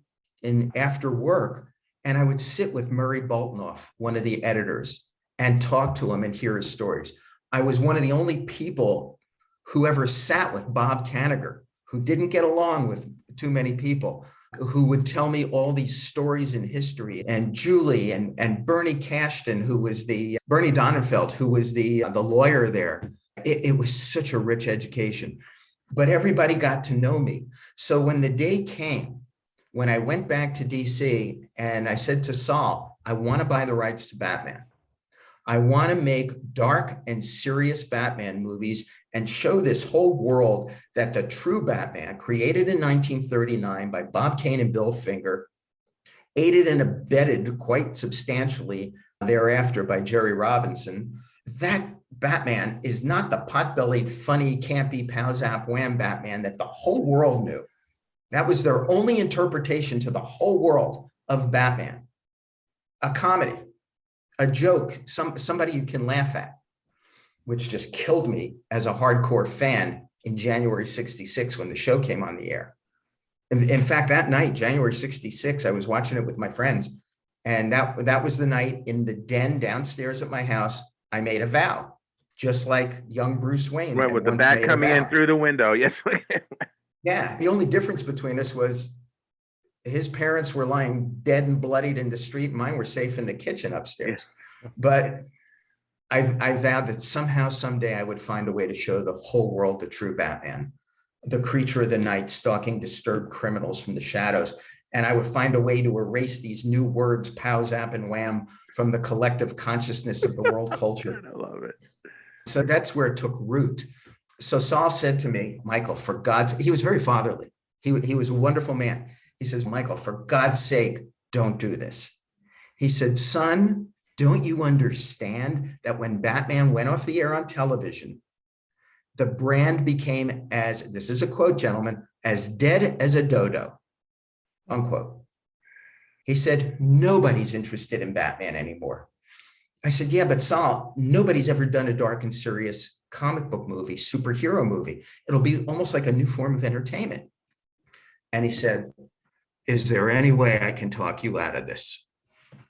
after work, and I would sit with Murray Boltinoff, one of the editors, and talk to him and hear his stories. I was one of the only people who ever sat with Bob Kanigher, who didn't get along with too many people, who would tell me all these stories in history, and Julie and Bernie Cashton, who was Bernie Donenfeld, who was the lawyer there. It was such a rich education, but everybody got to know me. So when the day came, when I went back to DC and I said to Saul, I want to buy the rights to Batman. I want to make dark and serious Batman movies and show this whole world that the true Batman, created in 1939 by Bob Kane and Bill Finger, aided and abetted quite substantially thereafter by Jerry Robinson, that Batman is not the pot-bellied, funny, campy, pow-zap, wham Batman that the whole world knew. That was their only interpretation to the whole world of Batman. A comedy, a joke, somebody you can laugh at, which just killed me as a hardcore fan in January 66 when the show came on the air. In fact, that night, January 66, I was watching it with my friends. And that was the night in the den downstairs at my house, I made a vow, just like young Bruce Wayne. Right, with the bat coming in through the window. Yes. Yeah, the only difference between us was his parents were lying dead and bloodied in the street. Mine were safe in the kitchen upstairs. Yeah. But I vowed that somehow, someday I would find a way to show the whole world the true Batman, the creature of the night stalking disturbed criminals from the shadows. And I would find a way to erase these new words, pow, zap, and wham, from the collective consciousness of the world culture. I love it. So that's where it took root. So Saul said to me, Michael, for God's, he was very fatherly. He was a wonderful man. He says, Michael, for God's sake, don't do this. He said, son, don't you understand that when Batman went off the air on television, the brand became, as, this is a quote, gentlemen, as dead as a dodo, unquote. He said, nobody's interested in Batman anymore. I said, yeah, but Saul, nobody's ever done a dark and serious comic book movie, superhero movie. It'll be almost like a new form of entertainment. And he said, is there any way I can talk you out of this?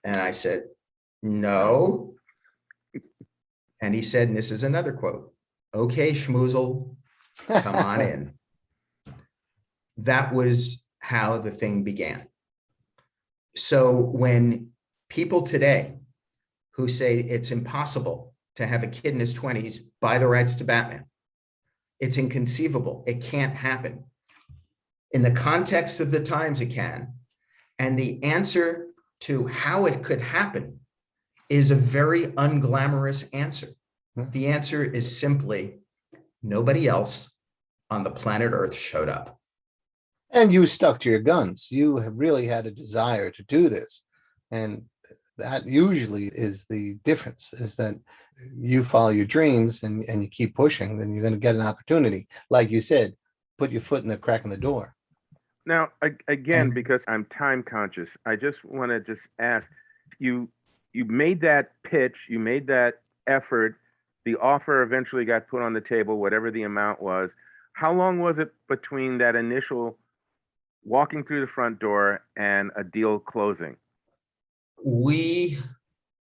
And I said, no. And he said, and this is another quote, okay, schmoozle, come on in. That was how the thing began. So when people today who say it's impossible to have a kid in his 20s buy the rights to Batman, it's inconceivable, it can't happen. In the context of the times, it can. And the answer to how it could happen is a very unglamorous answer. The answer is simply nobody else on the planet Earth showed up. And you stuck to your guns. You have really had a desire to do this. And that usually is the difference, is that you follow your dreams and you keep pushing, then you're going to get an opportunity. Like you said, put your foot in the crack in the door. Now, again, because I'm time conscious, I just want to just ask you, you made that pitch, you made that effort, the offer eventually got put on the table, whatever the amount was. How long was it between that initial walking through the front door and a deal closing? We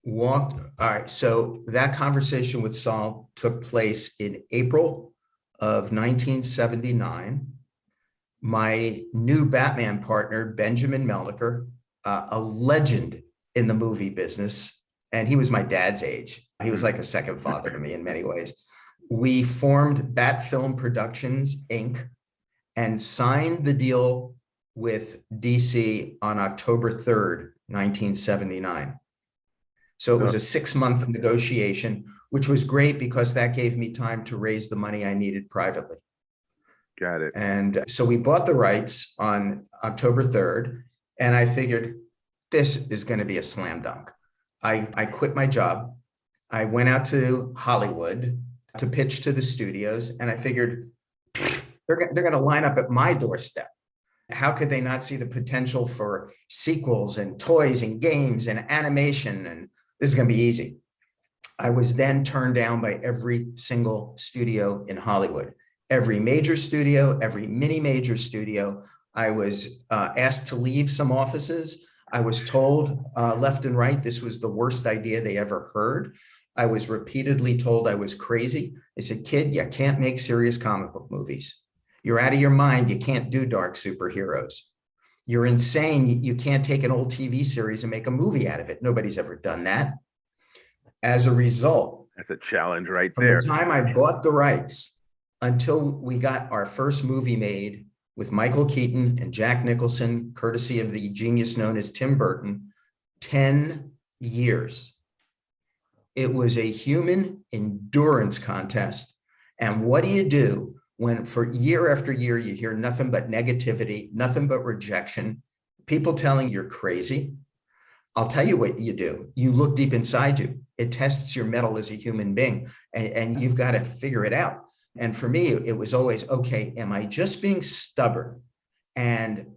walked, all right, so that conversation with Saul took place in April of 1979. My new Batman partner, Benjamin Melniker, a legend in the movie business, and he was my dad's age. He was like a second father to me in many ways. We formed Bat Film Productions, Inc., and signed the deal with DC on October 3rd, 1979. So it was a 6-month negotiation, which was great because that gave me time to raise the money I needed privately. Got it. And so we bought the rights on October 3rd, and I figured this is going to be a slam dunk. I quit my job. I went out to Hollywood to pitch to the studios, and I figured they're going to line up at my doorstep. How could they not see the potential for sequels and toys and games and animation? And this is going to be easy. I was then turned down by every single studio in Hollywood. Every major studio, every mini major studio. I was asked to leave some offices. I was told left and right, this was the worst idea they ever heard. I was repeatedly told I was crazy. They said, kid, you can't make serious comic book movies. You're out of your mind. You can't do dark superheroes. You're insane. You can't take an old TV series and make a movie out of it. Nobody's ever done that. As a result, that's a challenge right from there. the time I bought the rights until we got our first movie made with Michael Keaton and Jack Nicholson, courtesy of the genius known as Tim Burton, 10 years. It was a human endurance contest. And what do you do when for year after year, you hear nothing but negativity, nothing but rejection, people telling you're crazy? I'll tell you what you do. You look deep inside you. It tests your mettle as a human being, and you've got to figure it out. And for me, it was always, okay, am I just being stubborn and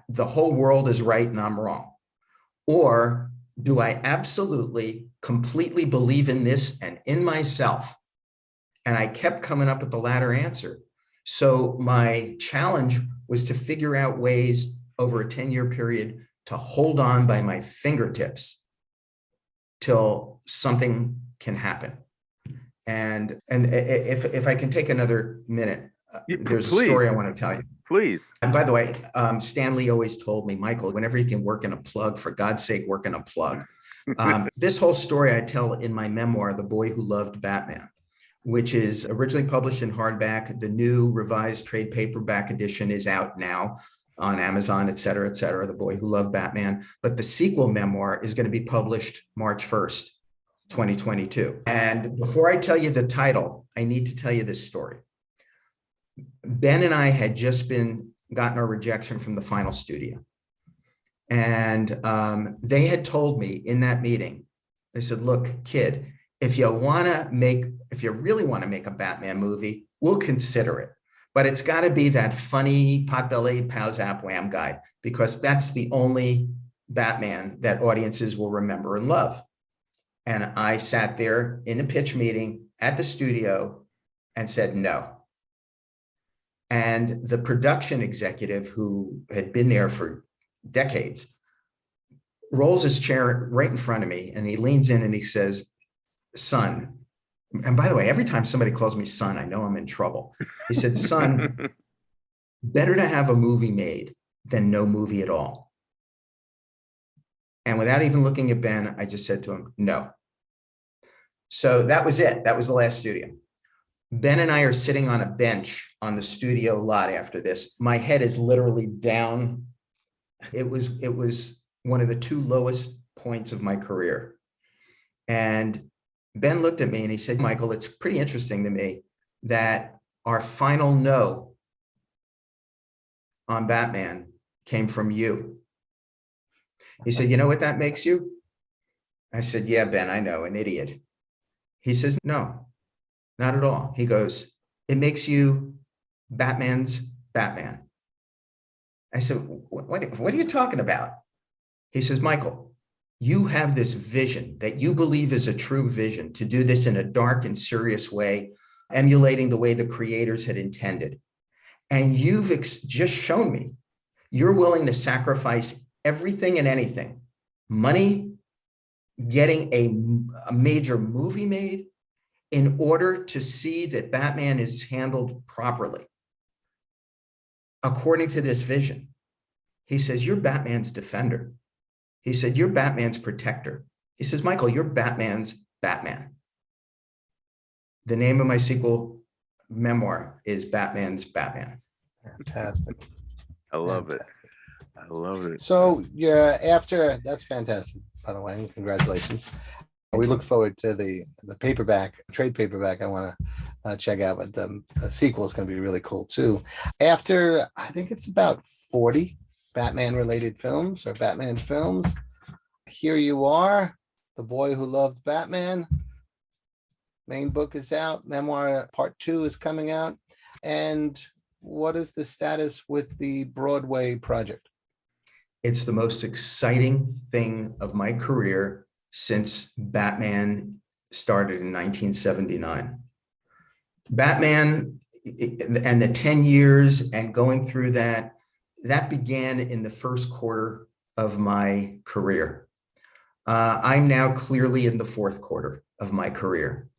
the whole world is right and I'm wrong? Or do I absolutely, completely believe in this and in myself? And I kept coming up with the latter answer. So my challenge was to figure out ways over a 10-year period to hold on by my fingertips till something can happen. And if I can take another minute, there's a story I want to tell you. Please. And by the way, Stan Lee always told me, Michael, whenever you can work in a plug, for God's sake, work in a plug. This whole story I tell in my memoir, The Boy Who Loved Batman, which is originally published in hardback. The new revised trade paperback edition is out now on Amazon, et cetera, et cetera, The Boy Who Loved Batman. But the sequel memoir is going to be published March 1st, 2022. And before I tell you the title, I need to tell you this story. Ben and I had just gotten our rejection from the final studio. And they had told me in that meeting, they said, look, kid, if you really want to make a Batman movie, we'll consider it. But it's got to be that funny pot-bellied pow zap wham guy, because that's the only Batman that audiences will remember and love. And I sat there in a pitch meeting at the studio and said no. And the production executive, who had been there for decades, rolls his chair right in front of me, and he leans in and he says, son, and by the way, every time somebody calls me son, I know I'm in trouble. He said, son, better to have a movie made than no movie at all. And without even looking at Ben, I just said to him, no. So that was it. That was the last studio. Ben and I are sitting on a bench on the studio lot after this. My head is literally down. It was one of the two lowest points of my career. And Ben looked at me and he said, Michael, it's pretty interesting to me that our final no on Batman came from you. He said, you know what that makes you? I said, yeah, Ben, I know, an idiot. He says, no, not at all. He goes, it makes you Batman's Batman. I said, what are you talking about? He says, Michael, you have this vision that you believe is a true vision to do this in a dark and serious way, emulating the way the creators had intended. And you've just shown me you're willing to sacrifice everything and anything, money, getting a major movie made, in order to see that Batman is handled properly according to this vision. He says, you're Batman's defender. He said, you're Batman's protector. He says, Michael, you're Batman's Batman. The name of my sequel memoir is Batman's Batman. Fantastic. I love Fantastic. it. I love it. So that's fantastic, by the way, and congratulations. We look forward to the paperback, trade paperback. I want to check out, but the sequel is going to be really cool too. After, I think it's about 40 Batman related films or Batman films, here you are, The Boy Who Loved Batman. Main book is out. Memoir part 2 is coming out. And what is the status with the Broadway project? It's the most exciting thing of my career since Batman started in 1979. Batman and the 10 years and going through that began in the first quarter of my career. I'm now clearly in the fourth quarter of my career.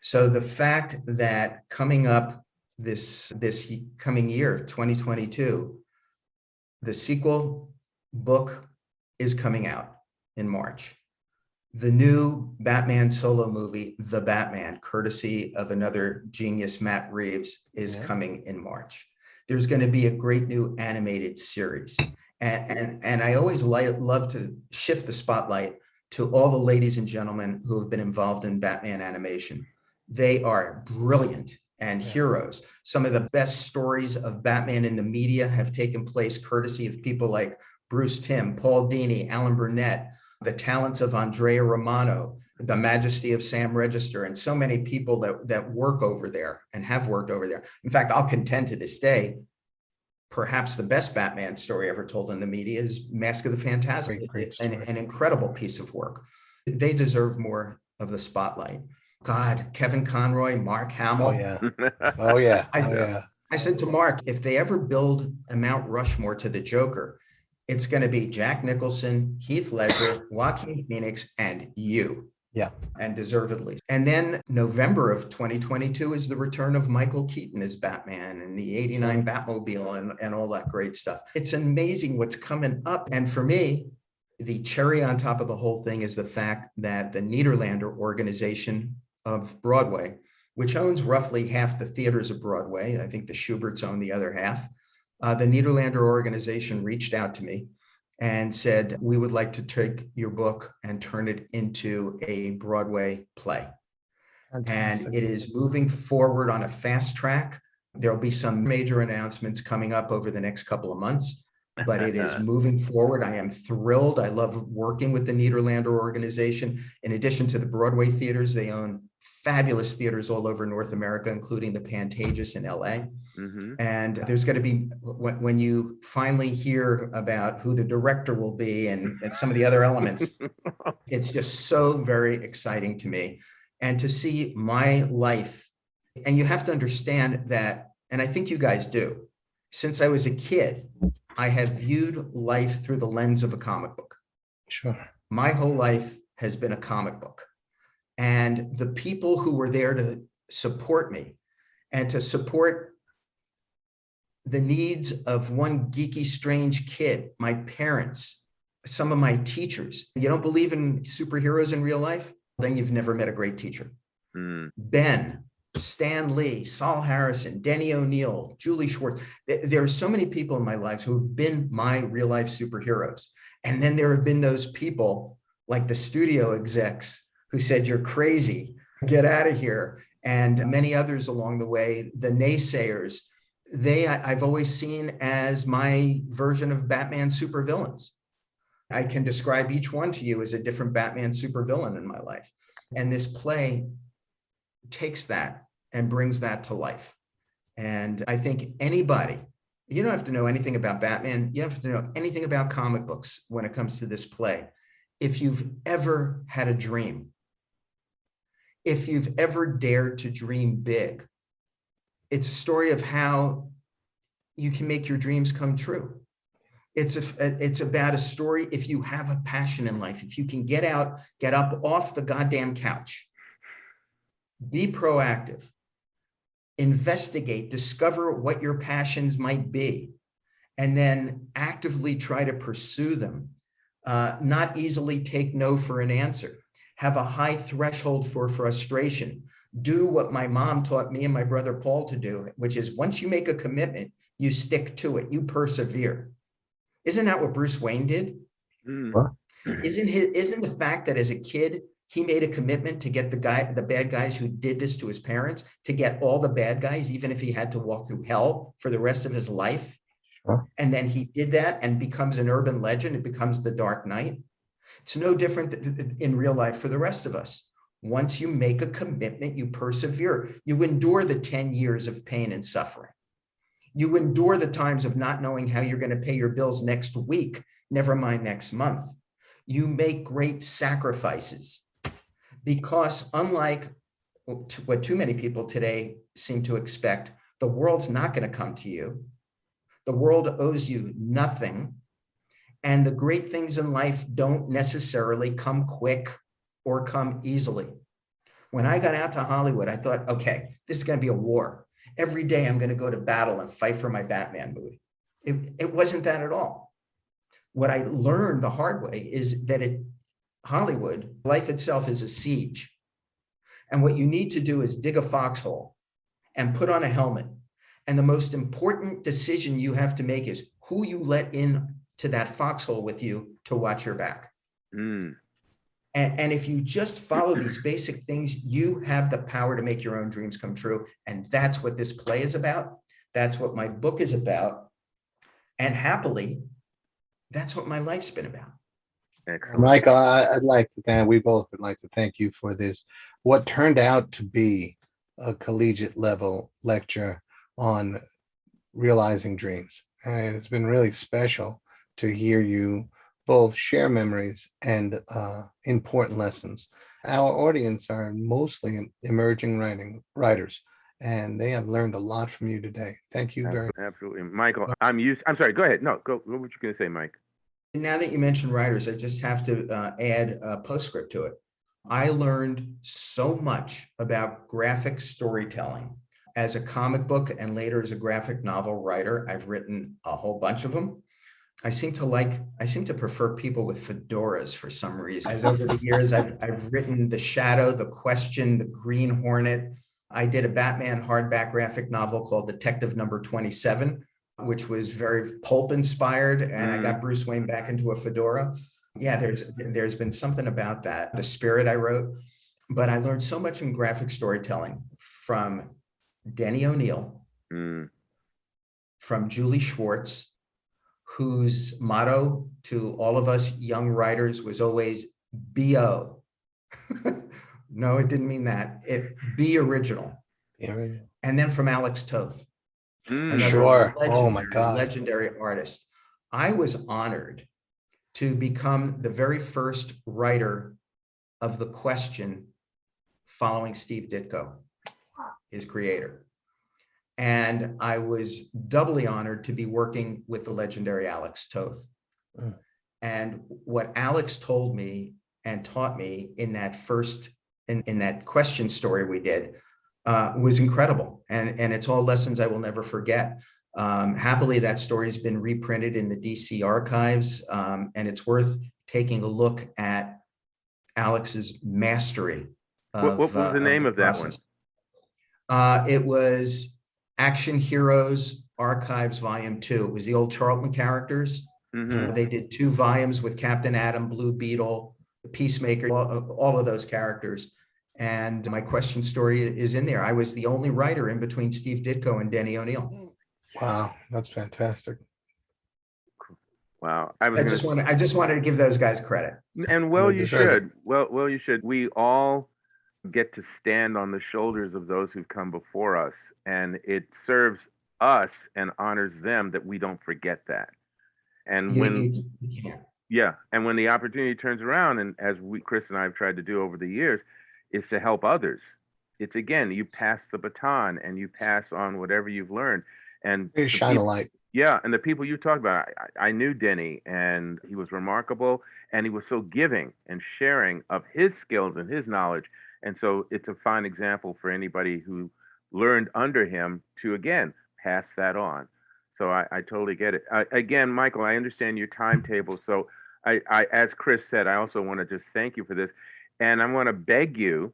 So the fact that coming up this coming year, 2022, the sequel book is coming out in March. The new Batman solo movie, The Batman, courtesy of another genius, Matt Reeves, is coming in March. There's going to be a great new animated series. And I always love to shift the spotlight to all the ladies and gentlemen who have been involved in Batman animation. They are brilliant and heroes. Some of the best stories of Batman in the media have taken place courtesy of people like Bruce Timm, Paul Dini, Alan Burnett, the talents of Andrea Romano, the majesty of Sam Register, and so many people that work over there and have worked over there. In fact, I'll contend to this day, perhaps the best Batman story ever told in the media is Mask of the Phantasm, an incredible piece of work. They deserve more of the spotlight. God, Kevin Conroy, Mark Hamill. Oh yeah. I said to Mark, if they ever build a Mount Rushmore to the Joker, it's going to be Jack Nicholson, Heath Ledger, Joaquin Phoenix, and you. Yeah. And deservedly. And then November of 2022 is the return of Michael Keaton as Batman and the 89 Batmobile and all that great stuff. It's amazing what's coming up. And for me, The cherry on top of the whole thing is the fact that the Nederlander organization of Broadway, which owns roughly half the theaters of Broadway, I think the Schuberts own the other half, the Nederlander organization reached out to me and said, we would like to take your book and turn it into a Broadway play. Fantastic. And it is moving forward on a fast track. There'll be some major announcements coming up over the next couple of months, but it is moving forward. I am thrilled. I love working with the Nederlander organization. In addition to the Broadway theaters, they own fabulous theaters all over North America, including the Pantages in LA. Mm-hmm. And there's going to be, when you finally hear about who the director will be and some of the other elements, it's just so very exciting to me. And to see my life, and you have to understand that, and I think you guys do, since I was a kid, I have viewed life through the lens of a comic book. Sure. My whole life has been a comic book. And the people who were there to support me and to support the needs of one geeky, strange kid, my parents, some of my teachers. You don't believe in superheroes in real life? Then you've never met a great teacher. Ben, Stan Lee, Saul Harrison, Denny O'Neil, Julie Schwartz. There are so many people in my life who have been my real life superheroes. And then there have been those people like the studio execs who said, you're crazy, get out of here. And many others along the way, the naysayers, I've always seen as my version of Batman supervillains. I can describe each one to you as a different Batman supervillain in my life. And this play takes that and brings that to life. And I think anybody, you don't have to know anything about Batman. You have to know anything about comic books when it comes to this play. If you've ever had a dream, if you've ever dared to dream big, it's a story of how you can make your dreams come true. It's about a story. If you have a passion in life, if you can get up off the goddamn couch, be proactive, investigate, discover what your passions might be, and then actively try to pursue them. Not easily take no for an answer. Have a high threshold for frustration. Do what my mom taught me and my brother Paul to do, which is once you make a commitment, you stick to it, you persevere. Isn't that what Bruce Wayne did? Isn't the fact that as a kid, he made a commitment to get the bad guys who did this to his parents, to get all the bad guys, even if he had to walk through hell for the rest of his life. Sure. And then he did that and becomes an urban legend. It becomes the Dark Knight. It's no different in real life for the rest of us. Once you make a commitment, you persevere. You endure the 10 years of pain and suffering. You endure the times of not knowing how you're going to pay your bills next week, never mind next month. You make great sacrifices because unlike what too many people today seem to expect, the world's not going to come to you. The world owes you nothing. And the great things in life don't necessarily come quick or come easily. When I got out to Hollywood, I thought, okay, this is going to be a war. Every day I'm going to go to battle and fight for my Batman movie. It wasn't that at all. What I learned the hard way is that Hollywood, life itself is a siege. And what you need to do is dig a foxhole and put on a helmet. And the most important decision you have to make is who you let in to that foxhole with you to watch your back. And if you just follow these basic things, you have the power to make your own dreams come true. And that's what this play is about. That's what my book is about. And happily, that's what my life's been about. Excellent. Michael, I'd like to thank, we both would like to thank you for this, what turned out to be a collegiate level lecture on realizing dreams. And it's been really special to hear you both share memories and important lessons. Our audience are mostly emerging writers, and they have learned a lot from you today. Thank you very much. Absolutely. Michael, I'm sorry, go ahead. No, go. What were you going to say, Mike? Now that you mentioned writers, I just have to add a postscript to it. I learned so much about graphic storytelling as a comic book and later as a graphic novel writer. I've written a whole bunch of them. I seem to prefer people with fedoras for some reason. As over the years, I've written The Shadow, The Question, The Green Hornet. I did a Batman hardback graphic novel called Detective Number 27, which was very pulp inspired, and I got Bruce Wayne back into a fedora. Yeah, there's been something about that. The Spirit I wrote, but I learned so much in graphic storytelling from Denny O'Neil, from Julie Schwartz, whose motto to all of us young writers was always BO. No, it didn't mean that. It be original. Yeah. And then from Alex Toth, another Sure. Oh my legendary, God. legendary artist. I was honored to become the very first writer of The Question following Steve Ditko, his creator. And I was doubly honored to be working with the legendary Alex Toth. And what Alex told me and taught me in that in that question story we did was incredible. And it's all lessons I will never forget. Happily, that story has been reprinted in the DC archives, and it's worth taking a look at Alex's mastery of what was the name of that one? It was Action Heroes Archives Volume 2. It was the old Charlton characters. They did 2 volumes with Captain Atom, Blue Beetle, the Peacemaker, all of those characters. And my question story is in there. I was the only writer in between Steve Ditko and Denny O'Neil. Wow, that's fantastic. Wow. I just wanted to give those guys credit. And well, They you deserve should. Well, you should. We all get to stand on the shoulders of those who've come before us, and it serves us and honors them that we don't forget that. And and when the opportunity turns around, and as Chris and I have tried to do over the years, is to help others. It's again, you pass the baton and you pass on whatever you've learned. And You shine a light. yeah, and the people you talk about, I knew Denny, and he was remarkable, and he was so giving and sharing of his skills and his knowledge. And so it's a fine example for anybody who learned under him to, again, pass that on. So I totally get it. Again, Michael, I understand your timetable. So I, as Chris said, I also want to just thank you for this. And I want to beg you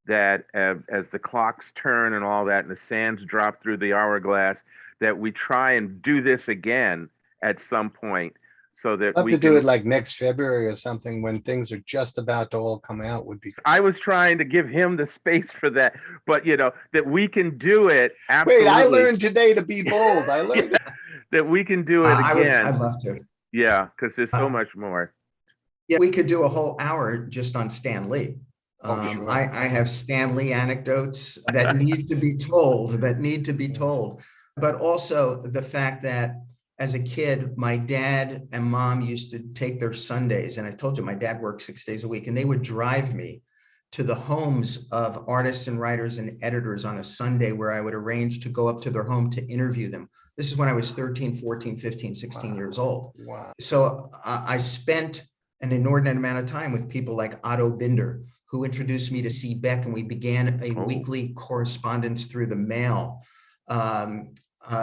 that as the clocks turn and all that, and the sands drop through the hourglass, that we try and do this again at some point, so that Love we to can do it like next February or something when things are just about to all come out would be. I was trying to give him the space for that, but that we can do it. Absolutely. Wait, I learned today to be bold. I learned that we can do it again. I'd love to. Yeah, because there's so much more. Yeah, we could do a whole hour just on Stan Lee. Sure. I have Stan Lee anecdotes that need to be told, but also the fact that as a kid, my dad and mom used to take their Sundays, and I told you my dad worked 6 days a week, and they would drive me to the homes of artists and writers and editors on a Sunday, where I would arrange to go up to their home to interview them. This is when I was 13, 14, 15, 16 years old. Wow. So I spent an inordinate amount of time with people like Otto Binder, who introduced me to C. Beck, and we began a weekly correspondence through the mail.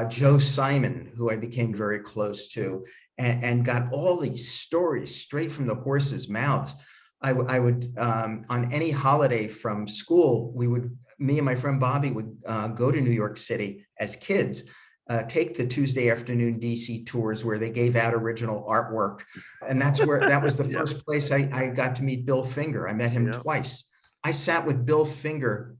Joe Simon, who I became very close to, and got all these stories straight from the horses' mouths. I would on any holiday from school, me and my friend Bobby would go to New York City as kids, take the Tuesday afternoon DC tours where they gave out original artwork. And that was the first place I got to meet Bill Finger. I met him twice. I sat with Bill Finger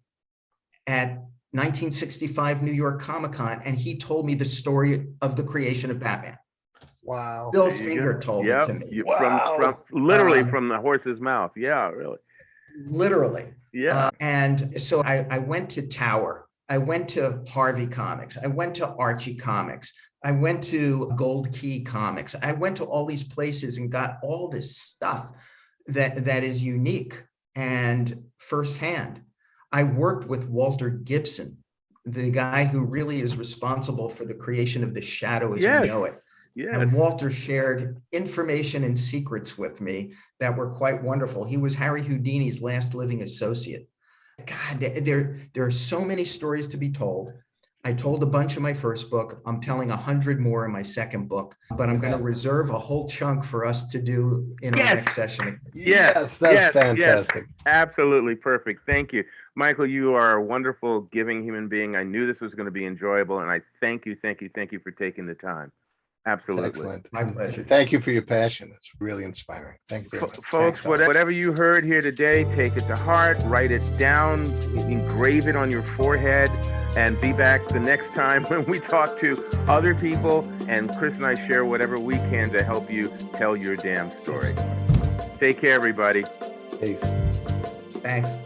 at 1965 New York Comic-Con, and he told me the story of the creation of Batman. Wow. Bill Finger told it to me. From literally from the horse's mouth. Yeah, really. Literally. Yeah. And so I went to Tower. I went to Harvey Comics. I went to Archie Comics. I went to Gold Key Comics. I went to all these places and got all this stuff that is unique and firsthand. I worked with Walter Gibson, the guy who really is responsible for the creation of the Shadow as we know it. Yes. And Walter shared information and secrets with me that were quite wonderful. He was Harry Houdini's last living associate. God, there are so many stories to be told. I told a bunch in my first book. I'm telling 100 more in my second book, but I'm going to reserve a whole chunk for us to do in our next session. Yes, that's fantastic. Absolutely perfect. Thank you. Michael, you are a wonderful, giving human being. I knew this was going to be enjoyable, and I thank you for taking the time. Absolutely. Excellent. My pleasure. Thank you for your passion. It's really inspiring. Thank you very much. Folks, whatever you heard here today, take it to heart, write it down, engrave it on your forehead, and be back the next time when we talk to other people, and Chris and I share whatever we can to help you tell your damn story. Take care, everybody. Peace. Thanks.